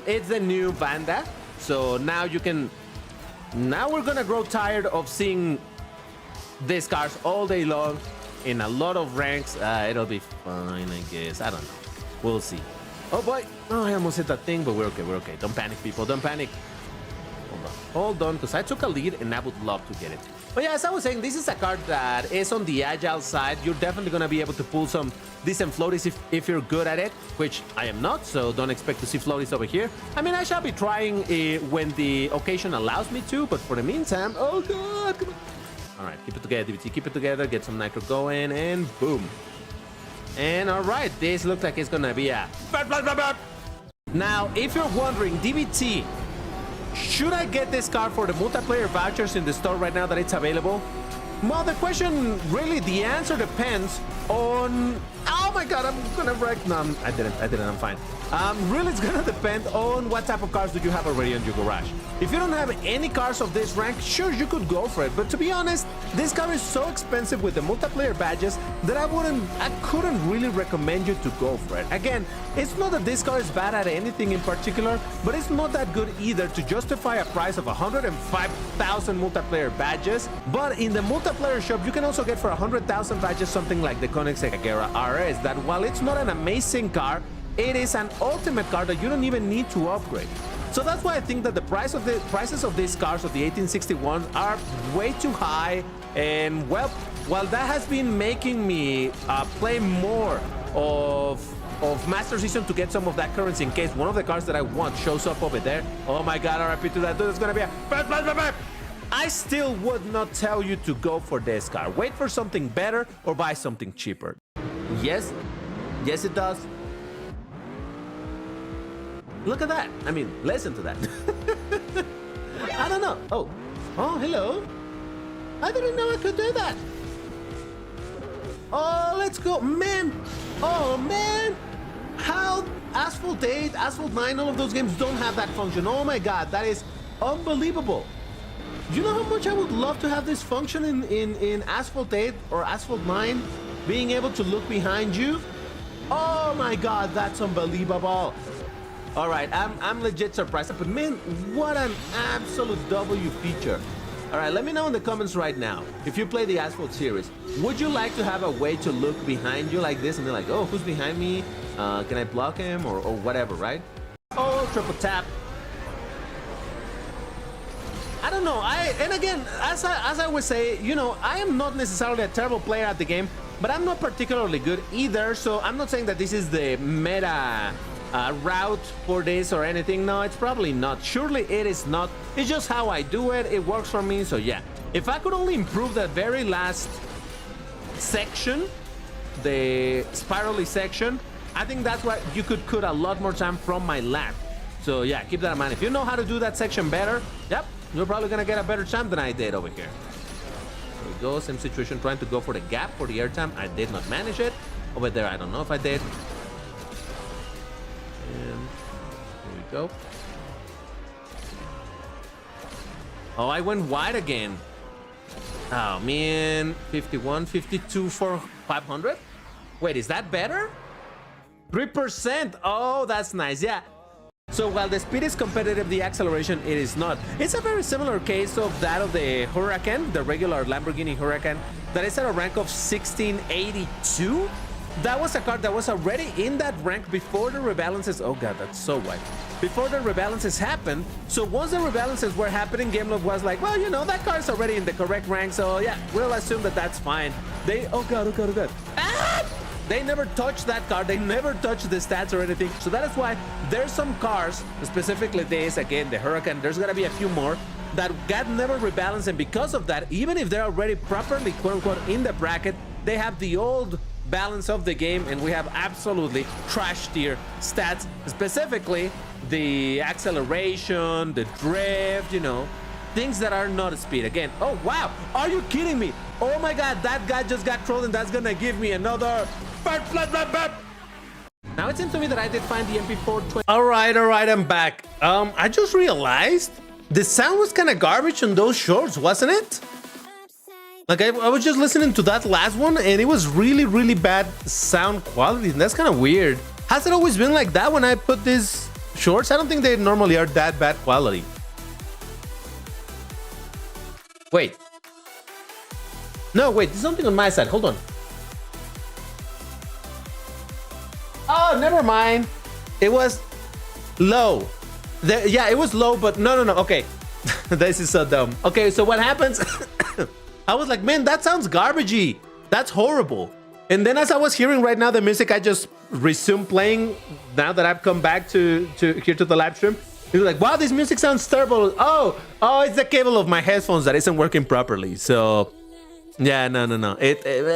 It's the new Vanda. So now you can... Now we're gonna grow tired of seeing these cars all day long in a lot of ranks. It'll be fine, I guess. I don't know. We'll see. Oh boy. Oh, I almost hit that thing, but we're okay. We're okay. Don't panic, people. Don't panic. Hold on, because I took a lead and I would love to get it. But yeah, as I was saying, this is a card that is on the agile side. You're definitely going to be able to pull some decent floaties if you're good at it, which I am not, so don't expect to see floaties over here. I mean, I shall be trying when the occasion allows me to, but for the meantime, oh god, come on. All right, keep it together, DBT, keep it together, get some nitro going, and boom. And all right, this looks like it's going to be a... Now, if you're wondering, DBT, should I get this car for the multiplayer vouchers in the store right now that it's available? Well, the question, really, the answer depends on... Oh my god, I'm gonna wreck. No, I didn't, I'm fine. Really, it's gonna depend on what type of cars do you have already in your garage. If you don't have any cars of this rank, sure, you could go for it. But to be honest, this car is so expensive with the multiplayer badges that I couldn't really recommend you to go for it. Again, it's not that this car is bad at anything in particular, but it's not that good either to justify a price of 105,000 multiplayer badges. But in the multiplayer shop, you can also get for 100,000 badges something like the Koenigsegg Agera RS, that while it's not an amazing car, it is an ultimate car that you don't even need to upgrade. So that's why I think that the prices of these cars, of the 1861s, are way too high. And well, while that has been making me play more of Master Season to get some of that currency in case one of the cars that I want shows up over there. Oh my god, RIP to that dude, it's gonna be a... I still would not tell you to go for this car. Wait for something better or buy something cheaper. Yes, it does. Look at that. I mean, listen to that. I don't know. Oh, hello. I didn't know I could do that. Oh, let's go, man. Oh, man. How Asphalt 8, Asphalt 9, all of those games don't have that function. Oh my god, that is unbelievable. Do you know how much I would love to have this function in Asphalt 8 or Asphalt 9? Being able to look behind you? Oh my god, that's unbelievable. All right, I'm legit surprised. But man, what an absolute W feature. All right, let me know in the comments right now, if you play the Asphalt series, would you like to have a way to look behind you like this and be like, oh, who's behind me? Can I block him or whatever, right? Oh, triple tap. I don't know. And again, as I would say, you know, I am not necessarily a terrible player at the game, but I'm not particularly good either. So I'm not saying that this is the meta route for this or anything. No, it's probably not. Surely it is not. It's just how I do it. It works for me. So yeah, if I could only improve that very last section, the spirally section, I think that's what you could cut a lot more time from my lap. So yeah, keep that in mind. If you know how to do that section better, yep, you're probably gonna get a better time than I did over here. There we go, same situation, trying to go for the gap for the air time. I did not manage it. Over there, I don't know if I did. And here we go. Oh, I went wide again. Oh man, 51, 52 for 500. Wait, is that better? 3%. Oh, that's nice. Yeah. So while the speed is competitive, the acceleration, it is not. It's a very similar case of that of the Huracan, the regular Lamborghini Huracan, that is at a rank of 1682. That was a car that was already in that rank before the rebalances. Oh god, that's so white. Before the rebalances happened. So once the rebalances were happening, Gameloft was like, well, you know, that car is already in the correct rank. So yeah, we'll assume that that's fine. Oh god. Ah! They never touched that car. They never touched the stats or anything. So that is why there's some cars, specifically this, again, the Huracan, there's gonna be a few more that got never rebalanced. And because of that, even if they're already properly, quote unquote, in the bracket, they have the old balance of the game, and we have absolutely trash tier stats, specifically the acceleration, the drift, you know, things that are not speed. Again, oh wow, are you kidding me? Oh my god, that guy just got trolled, and that's gonna give me another. Now it seems to me that I did find the MP420. All right, I'm back. I just realized the sound was kind of garbage on those shorts, wasn't it? Like I was just listening to that last one, and it was really bad sound quality, and that's kind of weird. Has it always been like that when I put these shorts? I don't think they normally are that bad quality. Wait. No, wait, there's something on my side. Hold on. Oh, never mind. It was low. Yeah, it was low, but no. Okay. This is so dumb. Okay, so what happens? I was like, man, that sounds garbagey. That's horrible. And then as I was hearing right now the music, I just resumed playing now that I've come back to here to the live stream. It was like, wow, this music sounds terrible. Oh, it's the cable of my headphones that isn't working properly. So yeah, no.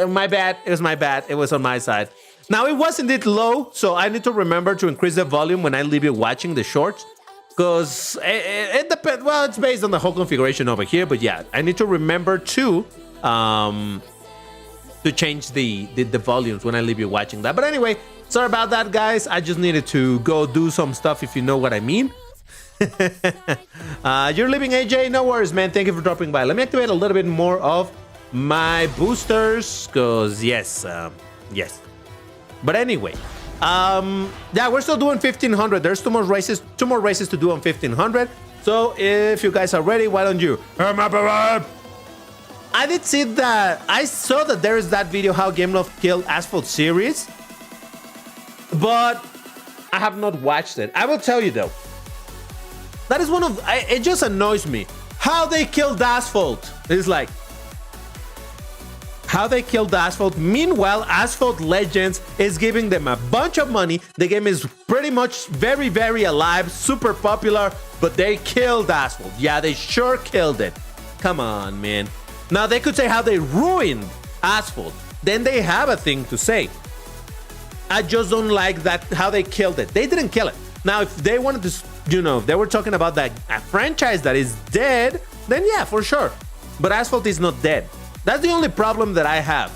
My bad. It was my bad. It was on my side. Now, it was indeed low, so I need to remember to increase the volume when I leave you watching the shorts, because it depends. Well, it's based on the whole configuration over here, but yeah, I need to remember to to change the volumes when I leave you watching that. But anyway, sorry about that, guys. I just needed to go do some stuff, if you know what I mean. You're leaving, AJ? No worries, man. Thank you for dropping by. Let me activate a little bit more of my boosters, because yes. But anyway, yeah, we're still doing 1500. There's two more races to do on 1500. So if you guys are ready, why don't you? I did see that. I saw that there is that video how Gameloft killed Asphalt series, but I have not watched it. I will tell you though, that is one of, it just annoys me how they killed Asphalt. It's like how they killed Asphalt. Meanwhile, Asphalt Legends is giving them a bunch of money. The game is pretty much very, very alive, super popular, but they killed Asphalt. Yeah, they sure killed it. Come on, man. Now, they could say how they ruined Asphalt. Then they have a thing to say. I just don't like that, how they killed it. They didn't kill it. Now, if they wanted to, you know, if they were talking about that a franchise that is dead, then yeah, for sure. But Asphalt is not dead. That's the only problem that I have.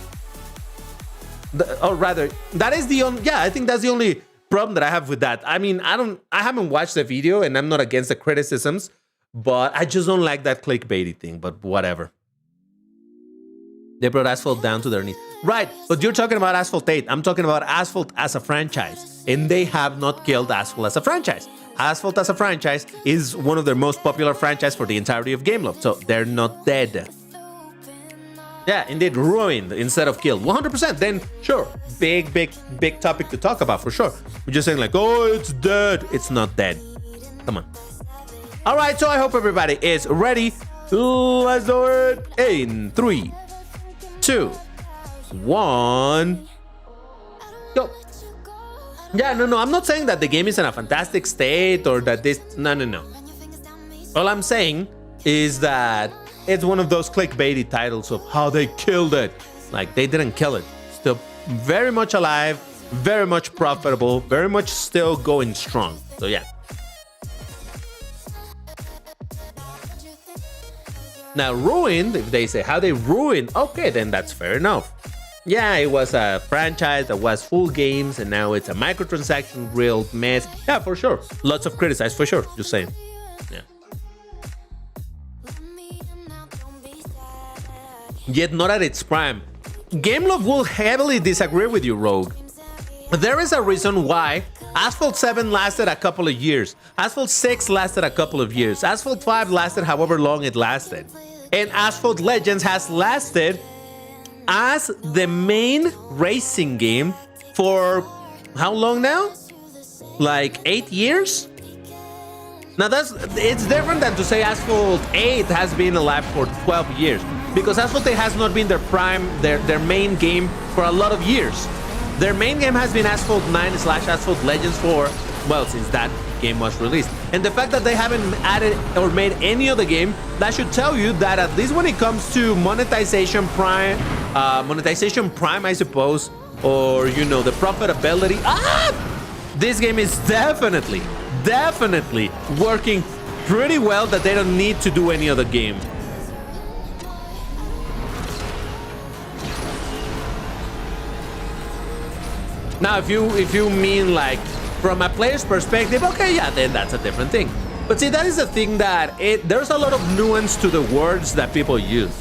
Or rather, that is the only, yeah, I think that's the only problem that I have with that. I mean, I haven't watched the video and I'm not against the criticisms, but I just don't like that clickbaity thing, but whatever. They brought Asphalt down to their knees. Right, but you're talking about Asphalt 8. I'm talking about Asphalt as a franchise. And they have not killed Asphalt as a franchise. Asphalt as a franchise is one of their most popular franchises for the entirety of Gameloft. So they're not dead. Yeah, indeed, ruined instead of killed. 100%. Then, sure, big topic to talk about for sure. We're just saying like, oh, it's dead. It's not dead. Come on. All right, so I hope everybody is ready. Let's do it in 3, 2, 1, go. Yeah, no, I'm not saying that the game is in a fantastic state or that this, no. All I'm saying is that it's one of those clickbaity titles of how they killed it. Like, they didn't kill it. Still very much alive, very much profitable, very much still going strong. So yeah. Now, ruined, if they say how they ruined, okay, then that's fair enough. Yeah, it was a franchise that was full games, and now it's a microtransaction real mess. Yeah, for sure. Lots of criticize, for sure. Just saying. Yeah. Yet not at its prime. Gameloft will heavily disagree with you, Rogue. There is a reason why Asphalt 7 lasted a couple of years. Asphalt 6 lasted a couple of years. Asphalt 5 lasted however long it lasted. And Asphalt Legends has lasted as the main racing game for how long now? Like 8 years? Now it's different than to say Asphalt 8 has been alive for 12 years. Because Asphalt 8 has not been their prime, their main game for a lot of years. Their main game has been Asphalt 9/Asphalt Legends for, well, since that game was released. And the fact that they haven't added or made any other game, that should tell you that at least when it comes to monetization prime, I suppose, or, you know, the profitability, this game is definitely working pretty well that they don't need to do any other game. Now, if you mean like from a player's perspective, okay, yeah, then that's a different thing. But see, that is the thing that there's a lot of nuance to the words that people use.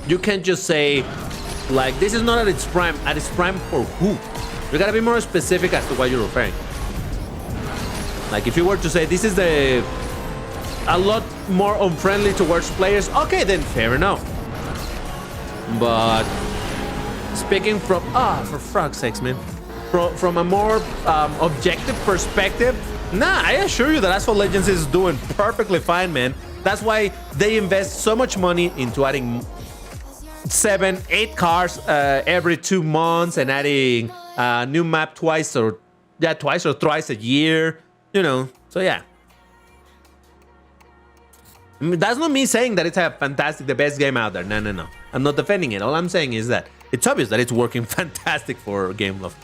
You can't just say like this is not at its prime. At its prime for who? You gotta be more specific as to what you're referring. Like if you were to say this is a lot more unfriendly towards players, okay, then fair enough. But speaking from for fuck's sakes, man. From a more objective perspective, nah, I assure you that Asphalt Legends is doing perfectly fine, man. That's why they invest so much money into adding 7, 8 cars every 2 months and adding a new map twice or thrice a year, you know. So yeah, I mean, that's not me saying that it's a fantastic, the best game out there. No. I'm not defending it. All I'm saying is that it's obvious that it's working fantastic for Gameloft.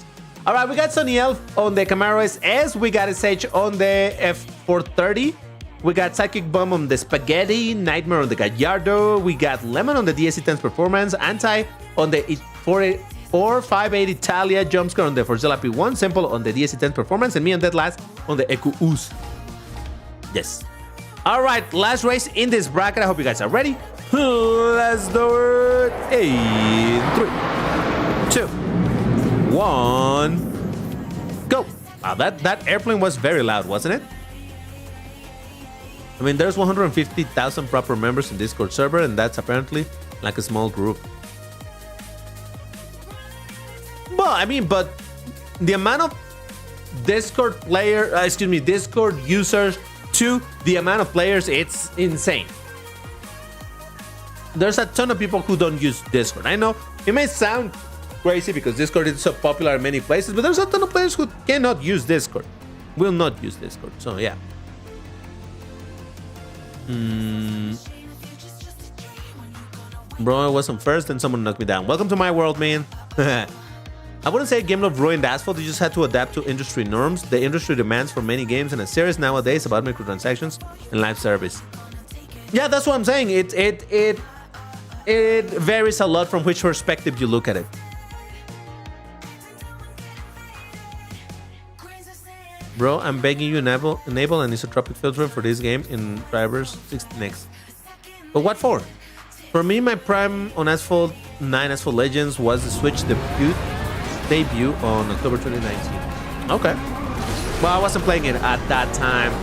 All right, we got Sonny Elf on the Camaro SS. We got SH on the F430. We got Psychic Bomb on the Spaghetti. Nightmare on the Gallardo. We got Lemon on the DSC-10's Performance. Anti on the 580 Talia jumpscare on the Forzella P1, simple on the DSC-10 performance, and me on that last on the EQUs. Yes. All right, last race in this bracket. I hope you guys are ready. Let's do it. In 3, 2, 1, go. Wow, that airplane was very loud, wasn't it? I mean, there's 150,000 proper members in Discord server, and that's apparently like a small group. Well, I mean, but the amount of Discord Discord users to the amount of players, it's insane. There's a ton of people who don't use Discord. I know it may sound crazy because Discord is so popular in many places, but there's a ton of players who cannot use Discord, will not use Discord. So yeah. Bro, I was on first and someone knocked me down. Welcome to my world, man. I wouldn't say Game Love ruined Asphalt. You just had to adapt to industry norms. The industry demands for many games and a series nowadays about microtransactions and live service. Yeah, that's what I'm saying. It varies a lot from which perspective you look at it. Bro, I'm begging you enable an isotropic filter for this game in drivers 16x. But what for? For me, my prime on Asphalt 9 Asphalt Legends was the Switch debut on October 2019. Okay. Well, I wasn't playing it at that time.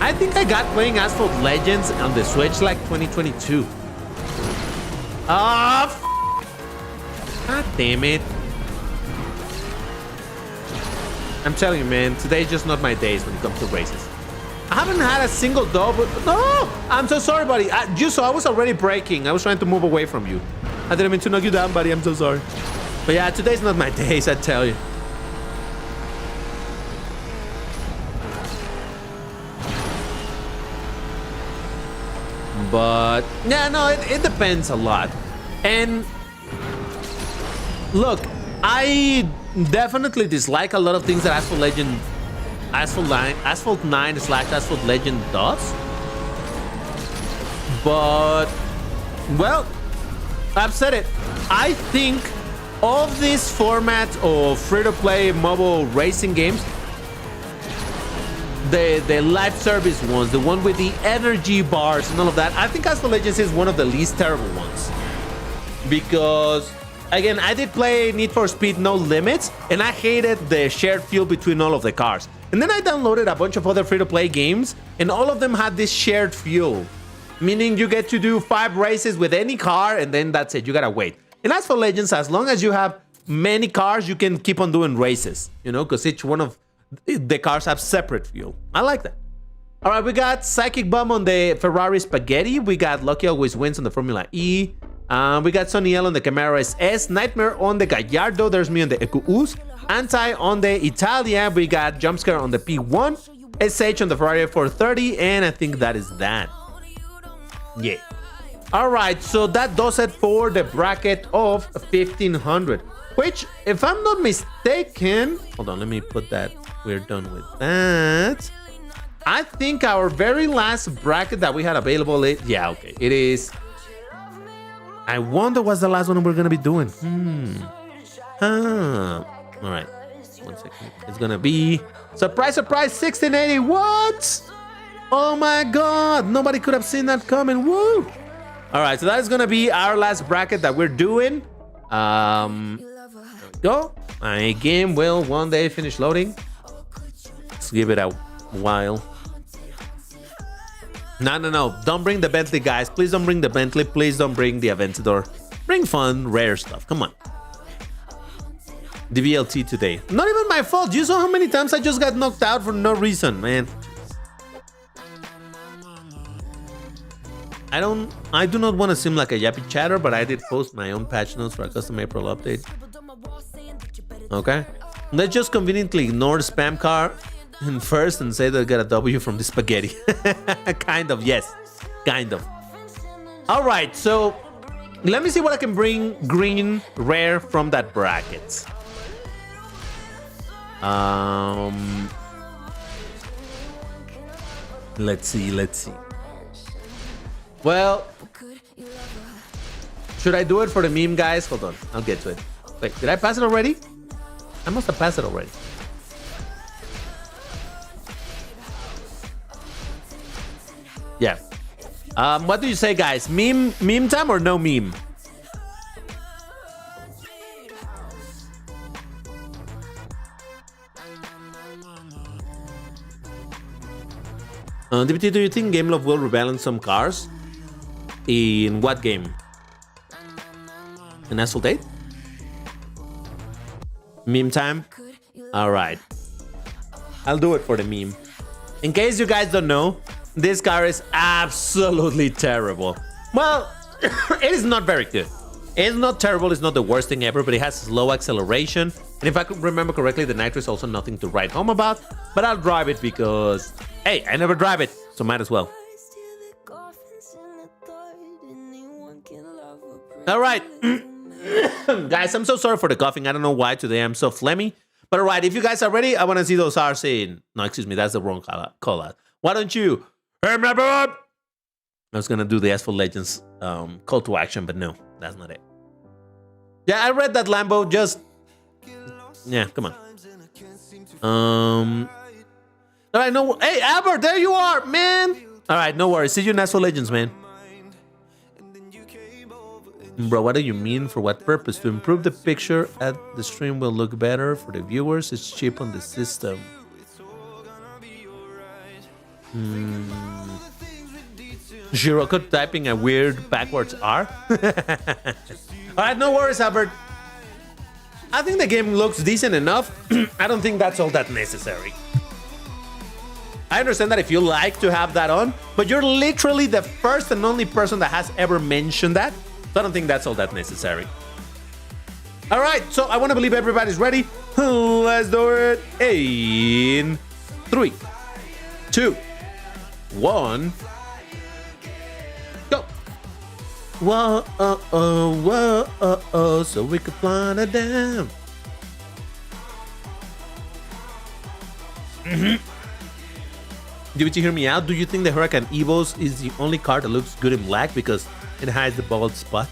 I think I got playing Asphalt Legends on the Switch like 2022. God damn it. I'm telling you, man, today's just not my days when it comes to races. I haven't had a single double. No, I'm so sorry, buddy. I was already braking. I was trying to move away from you. I didn't mean to knock you down, buddy. I'm so sorry. But yeah, today's not my days, I tell you. But yeah, no, it depends a lot. And look, I definitely dislike a lot of things that Asphalt 9/Asphalt Legend does. But well, I've said it. I think of this format of free-to-play mobile racing games, the live service ones, the one with the energy bars and all of that, I think Asphalt Legends is one of the least terrible ones. Because, again, I did play Need for Speed No Limits, and I hated the shared fuel between all of the cars. And then I downloaded a bunch of other free-to-play games, and all of them had this shared fuel. Meaning you get to do 5 races with any car, and then that's it. You gotta wait. And as for Legends, as long as you have many cars, you can keep on doing races, you know, because each one of the cars have separate fuel. I like that. All right, we got Psychic Bomb on the Ferrari Spaghetti. We got Lucky Always Wins on the Formula E. We got Sonny L on the Camaro SS. Nightmare on the Gallardo. There's me on the EQUs. Anti on the Italia. We got Jumpscare on the P1. SH on the Ferrari 430. And I think that is that. Yeah. All right, so that does it for the bracket of 1500, which, if I'm not mistaken, hold on, let me put that. We're done with that. I think our very last bracket that we had available, it is. I wonder what's the last one we're gonna be doing. All right, 1 second. It's gonna be surprise 1680. What? Oh my God! Nobody could have seen that coming. Woo! All right, so that is gonna be our last bracket that we're doing. There we go. My game will one day finish loading. Let's give it a while. No. Don't bring the Bentley, guys. Please don't bring the Bentley. Please don't bring the Aventador. Bring fun, rare stuff. Come on. The VLT today. Not even my fault. You saw how many times I just got knocked out for no reason, man. I do not want to seem like a yappy chatter, but I did post my own patch notes for a custom April update. Okay. Let's just conveniently ignore the spam car in first and say they got a W from the spaghetti. Kind of, yes. Kind of. All right, so let me see what I can bring green rare from that bracket. Let's see. Well, should I do it for the meme, guys? Hold on, I'll get to it. Wait, did I pass it already? I must have passed it already. Yeah. What do you say, guys? Meme time or no meme? DBT, do you think Game Love will rebalance some cars? In what game? In Asphalt 8? Meme time? Alright. I'll do it for the meme. In case you guys don't know, this car is absolutely terrible. Well, it is not very good. It's not terrible, it's not the worst thing ever, but it has slow acceleration. And if I could remember correctly, the nitro is also nothing to write home about. But I'll drive it because, hey, I never drive it, so might as well. Alright. Guys, I'm so sorry for the coughing. I don't know why today I'm so phlegmy. But alright, if you guys are ready, I want to see those R's in... No, excuse me, that's the wrong call out. Why don't you... I was going to do the Asphalt Legends call to action, but no, that's not it. Yeah, I read that, Lambo. Just... Yeah, come on. Alright, no... Hey, Albert, there you are, man! Alright, no worries. See you in Asphalt Legends, man. Bro, what do you mean? For what purpose? To improve the picture at the stream will look better for the viewers. It's cheap on the system. Shiroko typing a weird backwards R. Alright, no worries, Albert. I think the game looks decent enough. I don't think that's all that necessary. I understand that if you like to have that on, but you're literally the first and only person that has ever mentioned that. So I don't think that's all that necessary. Alright, so I want to believe everybody's ready. Let's do it in 3, 2, 1. Go. Whoa, so we could fly it down. Did you hear me out? Do you think the Huracan Evos is the only car that looks good in black because it hides the bald spot?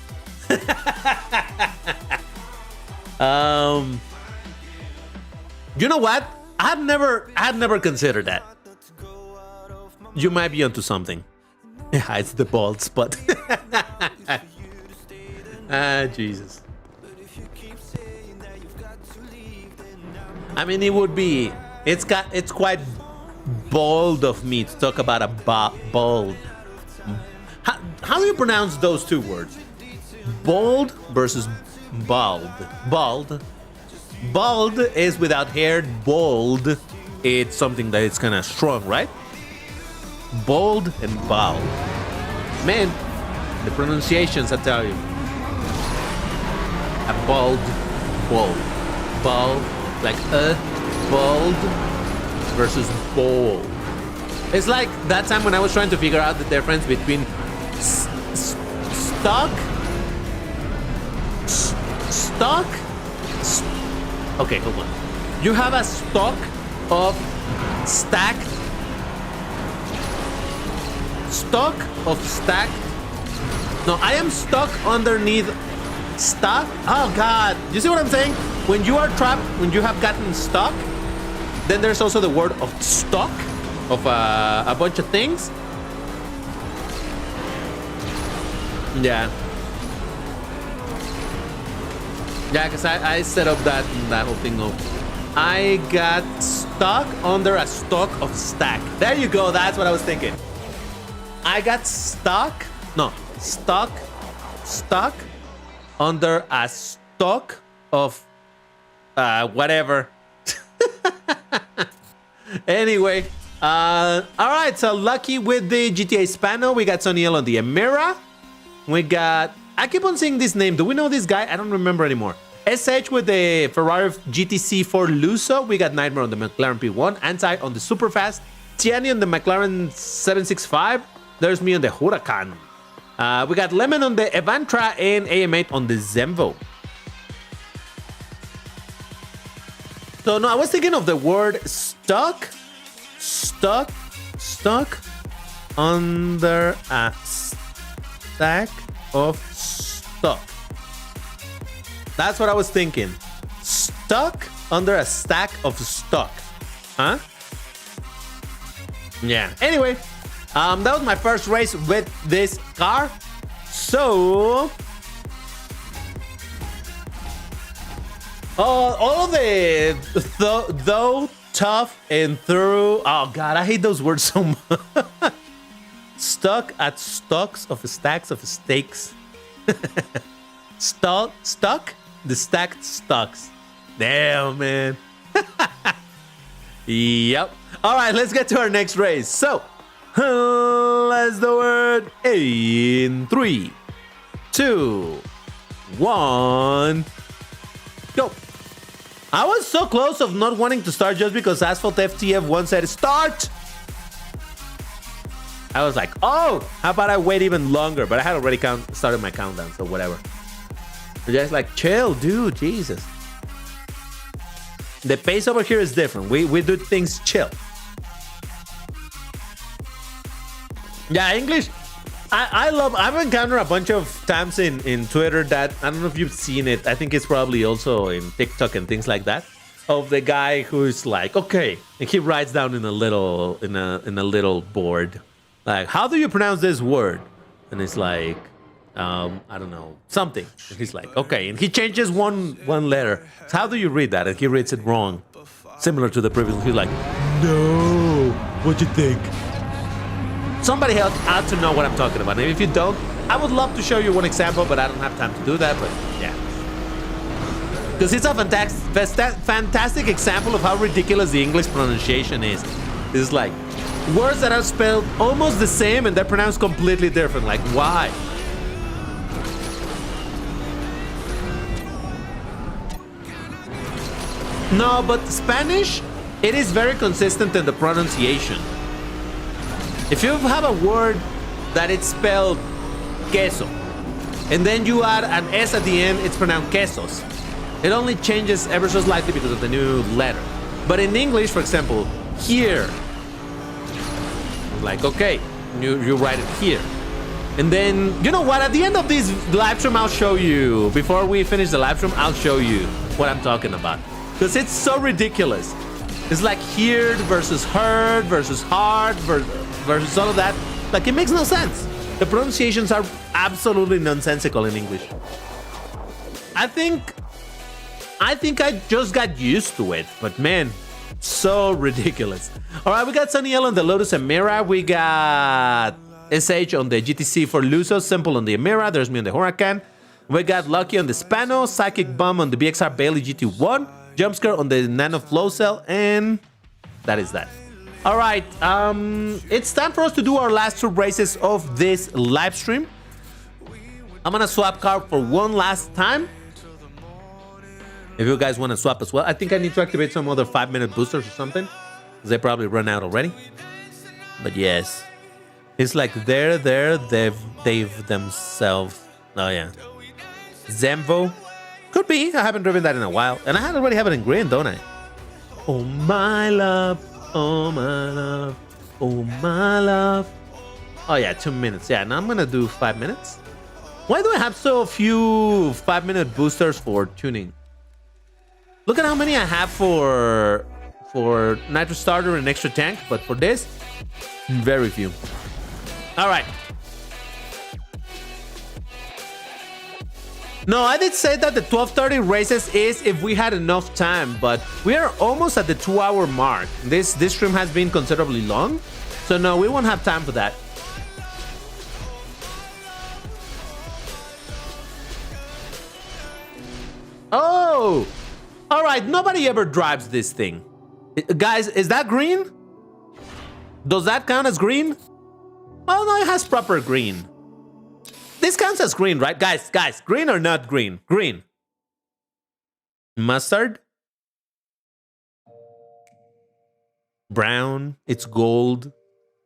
You know what? I had never considered that. You might be onto something. It hides the bald spot. Ah, Jesus. I mean, it would be. It's quite bold of me to talk about a bald. How do you pronounce those two words? Bold versus bald. Bald. Bald is without hair. Bold, it's something that it's kind of strong, right? Bold and bald. Man, the pronunciations, I tell you. A bald. Bald, like bald versus bold. It's like that time when I was trying to figure out the difference between stock. Okay, hold on. You have a stock of stacked. No, I am stuck underneath stock. Oh God, you see what I'm saying? When you are trapped, when you have gotten stuck, then there's also the word of stock of a bunch of things. Yeah, because I set up that whole thing of I got stuck under a stock of stack. There you go, that's what I was thinking. I got stuck under a stock of whatever. Anyway, all right, so Lucky with the GTA Spano. We got Soniel on the Emira. We got, I keep on saying this name. Do we know this guy? I don't remember anymore. SH with the Ferrari GTC4 Lusso. We got Nightmare on the McLaren P1. Anti on the Superfast. Tiani on the McLaren 765. There's me on the Huracan. We got Lemon on the Evantra and AM8 on the Zenvo. So no, I was thinking of the word stuck under a stack of stock. That's what I was thinking. Stuck under a stack of stuck. Huh? Yeah. Anyway, that was my first race with this car. So, all of the though tough and through. Oh God, I hate those words so much. Stuck at stacks of steaks. Stuck the stacked stocks. Damn, man. Yep. All right, let's get to our next race. So, let's do it in 3, 2, 1, go. I was so close of not wanting to start just because Asphalt FTF1 said start. I was like, oh, how about I wait even longer? But I had already started my countdown, so whatever. Just like, chill, dude, Jesus. The pace over here is different. We do things chill. Yeah, English. I've encountered a bunch of times in Twitter that, I don't know if you've seen it. I think it's probably also in TikTok and things like that. Of the guy who's like, okay, and he writes down in a little board, like, how do you pronounce this word? And it's like, I don't know, something. And he's like, okay, and he changes one letter. So how do you read that? And he reads it wrong, similar to the previous one. He's like, no, what'd you think? Somebody else ought to know what I'm talking about. And if you don't, I would love to show you one example, but I don't have time to do that. But yeah, because it's a fantastic example of how ridiculous the English pronunciation is. It's like words that are spelled almost the same and they're pronounced completely different. Like, why? No, but Spanish, it is very consistent in the pronunciation. If you have a word that it's spelled queso, and then you add an S at the end, it's pronounced quesos. It only changes ever so slightly because of the new letter. But in English, for example, here, like, okay, you write it here. And then, you know what? At the end of this live stream, I'll show you. Before we finish the live stream, I'll show you what I'm talking about. Because it's so ridiculous. It's like heard versus heard versus hard versus all of that. Like, it makes no sense. The pronunciations are absolutely nonsensical in English. I think I just got used to it. But man, so ridiculous. All right, we got Sunny L on the Lotus Emira. We got SH on the GTC for Luso. Simple on the Emira. There's me on the Huracan. We got Lucky on the Spano. Psychic Bomb on the BXR Bailey GT1. Jumpscare on the Nano Flow Cell. And that is that. All right, it's time for us to do our last 2 races of this live stream. I'm gonna swap car for one last time. If you guys want to swap as well, I think I need to activate some other 5-minute boosters or something, because they probably run out already. But yes, it's like they've themselves. Oh yeah, Zemvo could be. I haven't driven that in a while, and I already have it in green, don't I? Oh my love. Oh my love, oh my love. Oh yeah, 2 minutes. Yeah, now I'm gonna do 5 minutes. Why do I have so few 5-minute boosters for tuning? Look at how many I have for Nitro Starter and Extra Tank, but for this, very few. All right. No, I did say that the 12:30 races is if we had enough time, but we are almost at the 2-hour mark. This stream has been considerably long, so no, we won't have time for that. Oh, all right. Nobody ever drives this thing. Guys, is that green? Does that count as green? Oh no, it has proper green. This counts as green, right? Guys, green or not green? Green. Mustard? Brown. It's gold.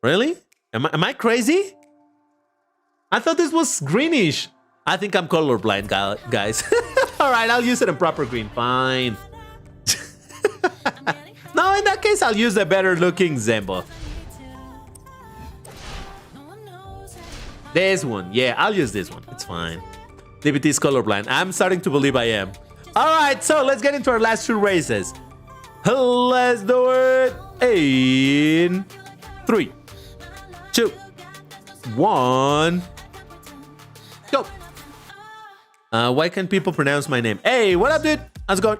Really? Am I crazy? I thought this was greenish. I think I'm colorblind, guys. All right, I'll use it in proper green. Fine. No, in that case, I'll use the better looking Zembo. This one. Yeah, I'll use this one. It's fine. DBT is colorblind. I'm starting to believe I am. All right, so let's get into our last two races. Let's do it in 3, 2, 1, go. Why can't people pronounce my name? Hey, what up, dude? How's it going?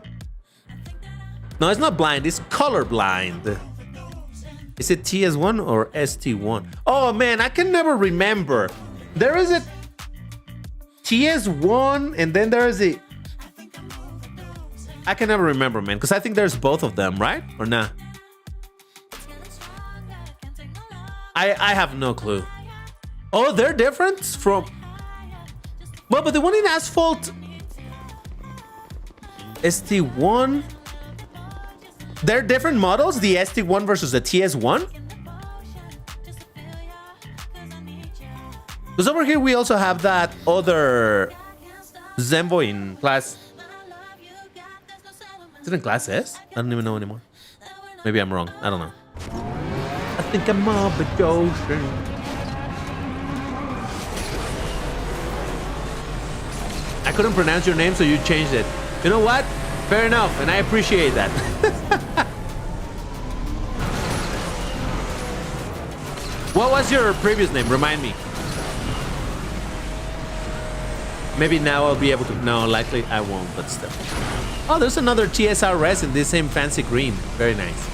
No, it's not blind. It's colorblind. Is it TS1 or ST1? Oh, man, I can never remember. There is a TS1 and then there is a... I can never remember, man, because I think there's both of them, right? Or nah? I have no clue. Oh, they're different from... Well, but the one in Asphalt... ST1... They're different models? The ST1 versus the TS1? Because over here we also have that other... Zembo in class... Is it in class S? I don't even know anymore. Maybe I'm wrong. I don't know. I think I'm up at the ocean. I couldn't pronounce your name, so you changed it. You know what? Fair enough, and I appreciate that. What was your previous name? Remind me. Maybe now I'll be able to... No, likely I won't, but still. Oh, there's another TSRS in this same fancy green. Very nice.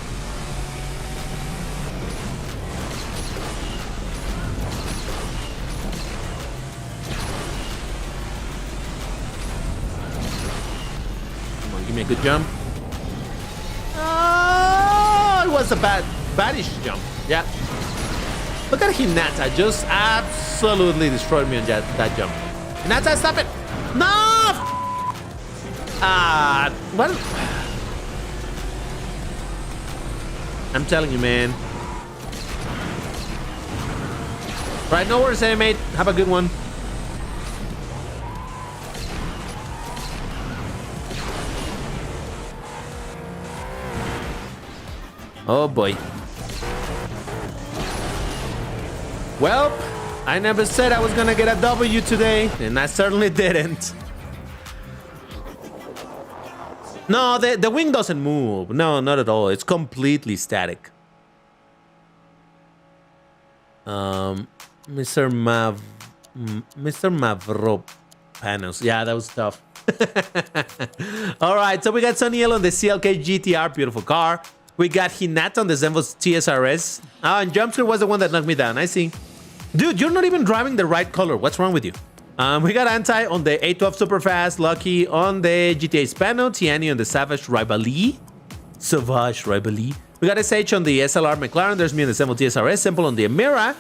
Come on, give me a good jump. Oh, it was a badish jump. Yeah. Look at Hinata. Just absolutely destroyed me on that jump. Hinata, stop it. No! What? I'm telling you, man. Right, no worries, mate. Have a good one. Oh boy. Well, I never said I was gonna get a W today, and I certainly didn't. No, the wing doesn't move. No, not at all. It's completely static. Mr. Mavro panels. Yeah, that was tough. All right, so we got Soniel on the CLK GTR, beautiful car. We got Hinata on the Zenvo's TSRS. Oh, and Jumpster was the one that knocked me down. I see. Dude, you're not even driving the right color. What's wrong with you? We got Anti on the A12 Superfast, Lucky on the GTA Spano, Tiani on the Savage Rivali. We got SH on the SLR McLaren. There's me on the Zenvo TSRS. Simple on the Amira.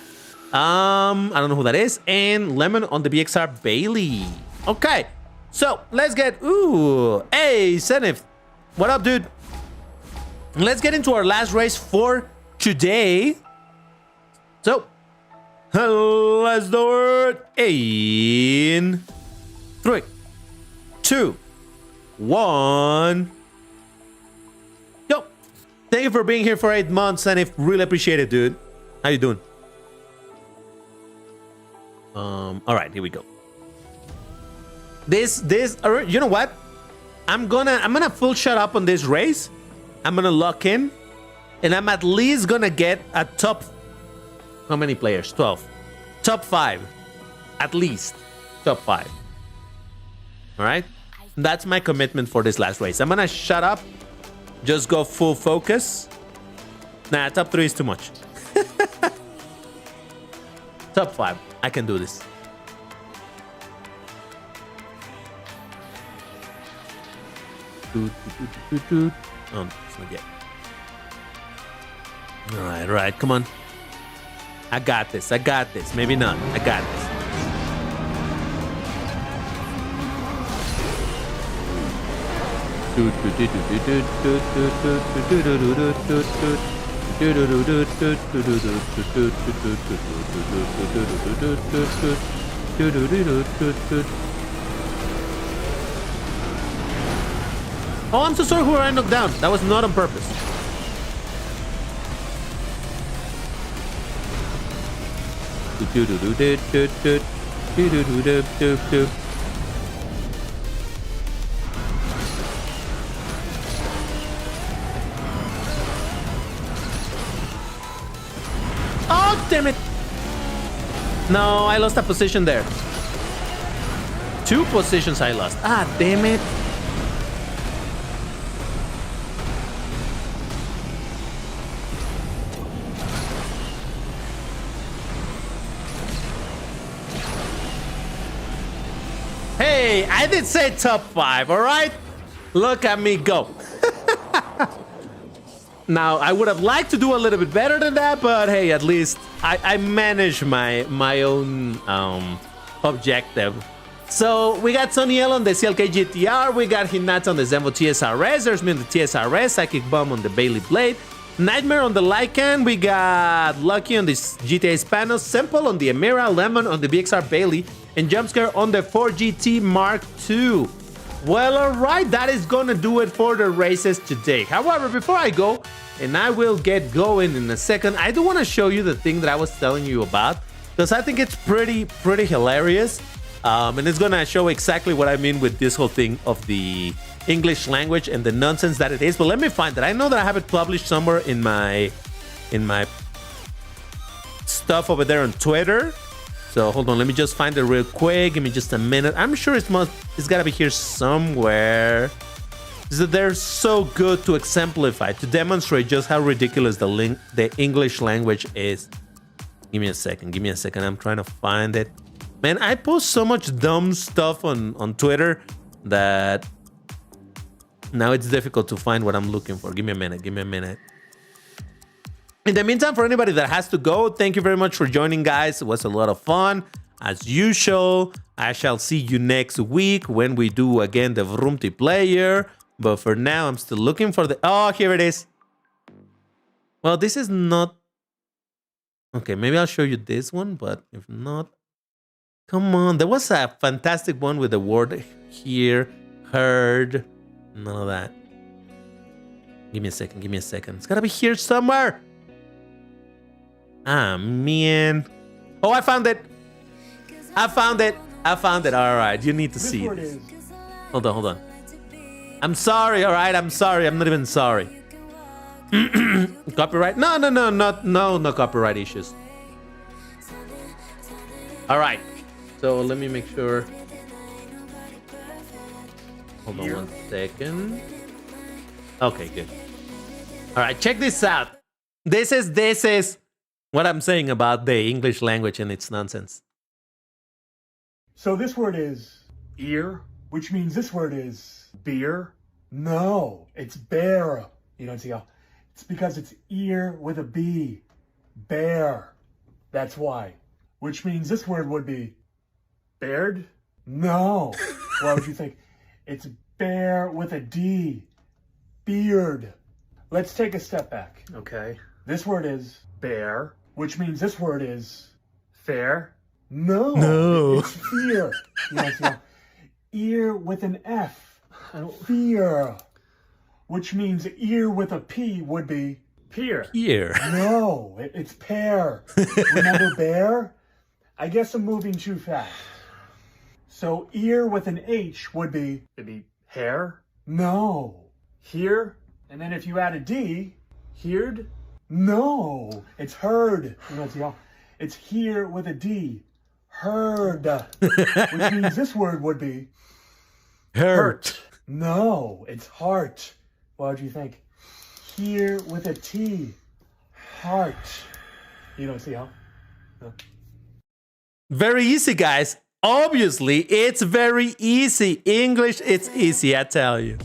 I don't know who that is. And Lemon on the BXR Bailey. Okay, so let's get... Ooh, hey, Zenith. What up, dude? Let's get into our last race for today. So... let's do it in 3, 2, 1. Yo, thank you for being here for 8 months, and I really appreciate it, dude. How you doing? All right, here we go. This, you know what? I'm gonna full shut up on this race. I'm gonna lock in, and I'm at least gonna get a top. How many players? 12. Top 5. At least. Top 5. Alright? That's my commitment for this last race. I'm gonna shut up. Just go full focus. Nah, top 3 is too much. Top 5. I can do this. Oh, it's not yet. Alright, come on. I got this. Maybe not. I got this. Oh, I'm so sorry who I knocked down. That was not on purpose. damn it. No, I lost a position there. 2 positions I lost. Ah, damn it. Hey, I did say top 5, all right? Look at me go. Now, I would have liked to do a little bit better than that, but hey, at least I managed my own objective. So we got Soniel on the CLK GTR, we got Hinata on the Zenvo TSRS, there's me on the TSRS, Psychic Bomb on the Bailey Blade, Nightmare on the Lycan, we got Lucky on the GTA Spanos, Simple on the Emira, Lemon on the BXR Bailey, and Jumpscare on the 4GT Mark II. Well, alright, that is gonna do it for the races today. However, before I go, and I will get going in a second, I do want to show you the thing that I was telling you about, because I think it's pretty hilarious, and it's gonna show exactly what I mean with this whole thing of the English language and the nonsense that it is. But let me find it. I know that I have it published somewhere in my stuff over there on Twitter. So hold on, let me just find it real quick. Give me just a minute. I'm sure it's gotta be here somewhere. They're so good to exemplify, to demonstrate just how ridiculous the English language is. Give me a second. I'm trying to find it. Man, I post so much dumb stuff on Twitter that now it's difficult to find what I'm looking for. Give me a minute. In the meantime, for anybody that has to go, thank you very much for joining, guys. It was a lot of fun. As usual, I shall see you next week when we do again the Vroomtiplayer. But for now, I'm still looking for the... Oh, here it is. Well, this is not... Okay, maybe I'll show you this one, but if not... Come on, there was a fantastic one with the word here, heard, none of that. Give me a second. It's gotta be here somewhere. Ah, man. Oh, I found it. All right, you need to see it. Hold on. I'm sorry, all right? I'm sorry. I'm not even sorry. Copyright? No copyright issues. All right. So let me make sure. Hold on 1 second. Okay, good. All right, check this out. This is what I'm saying about the English language and its nonsense. So this word is ear, which means this word is beer. No, it's bear. You don't see how? It's because it's ear with a B. Bear. That's why. Which means this word would be bared? No. What would you think? It's bear with a D. Beard. Let's take a step back, okay? This word is bear, which means this word is fair. No. It's fear. You know, see how? Ear with an F. Fear. Which means ear with a P would be pear. Pear. No, it's pear. Remember bear? I guess I'm moving too fast. So ear with an H would be, it'd be hair? No. Here? And then if you add a D, heard? No, it's heard. You know, see how? It's here with a D. Heard. Which means this word would be hurt. No, it's heart. What would you think? Here with a T. Heart. You don't see how? No. Very easy, guys. Obviously, it's very easy. English, it's easy, I tell you.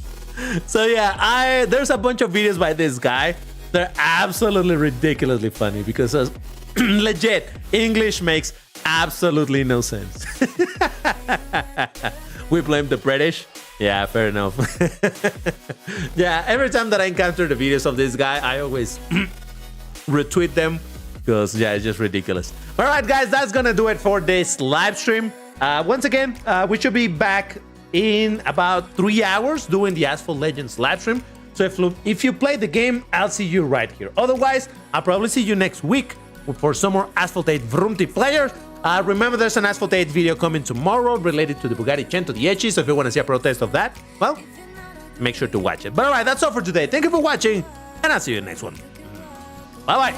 So yeah, there's a bunch of videos by this guy. They're absolutely ridiculously funny because legit, English makes absolutely no sense. We blame the British. Yeah, fair enough. Yeah, every time that I encounter the videos of this guy, I always retweet them because, yeah, it's just ridiculous. All right, guys, that's going to do it for this live stream. Once again, we should be back in about 3 hours doing the Asphalt Legends live stream. So if you play the game, I'll see you right here. Otherwise, I'll probably see you next week for some more Asphalt 8 Vroomtiplayer. Remember, there's an Asphalt 8 video coming tomorrow related to the Bugatti Cento Dieci. So if you want to see a protest of that, well, make sure to watch it. But all right, that's all for today. Thank you for watching, and I'll see you in the next one. Bye-bye.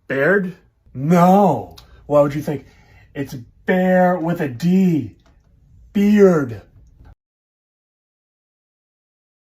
Baird? No. What would you think? It's bear with a D. Beard.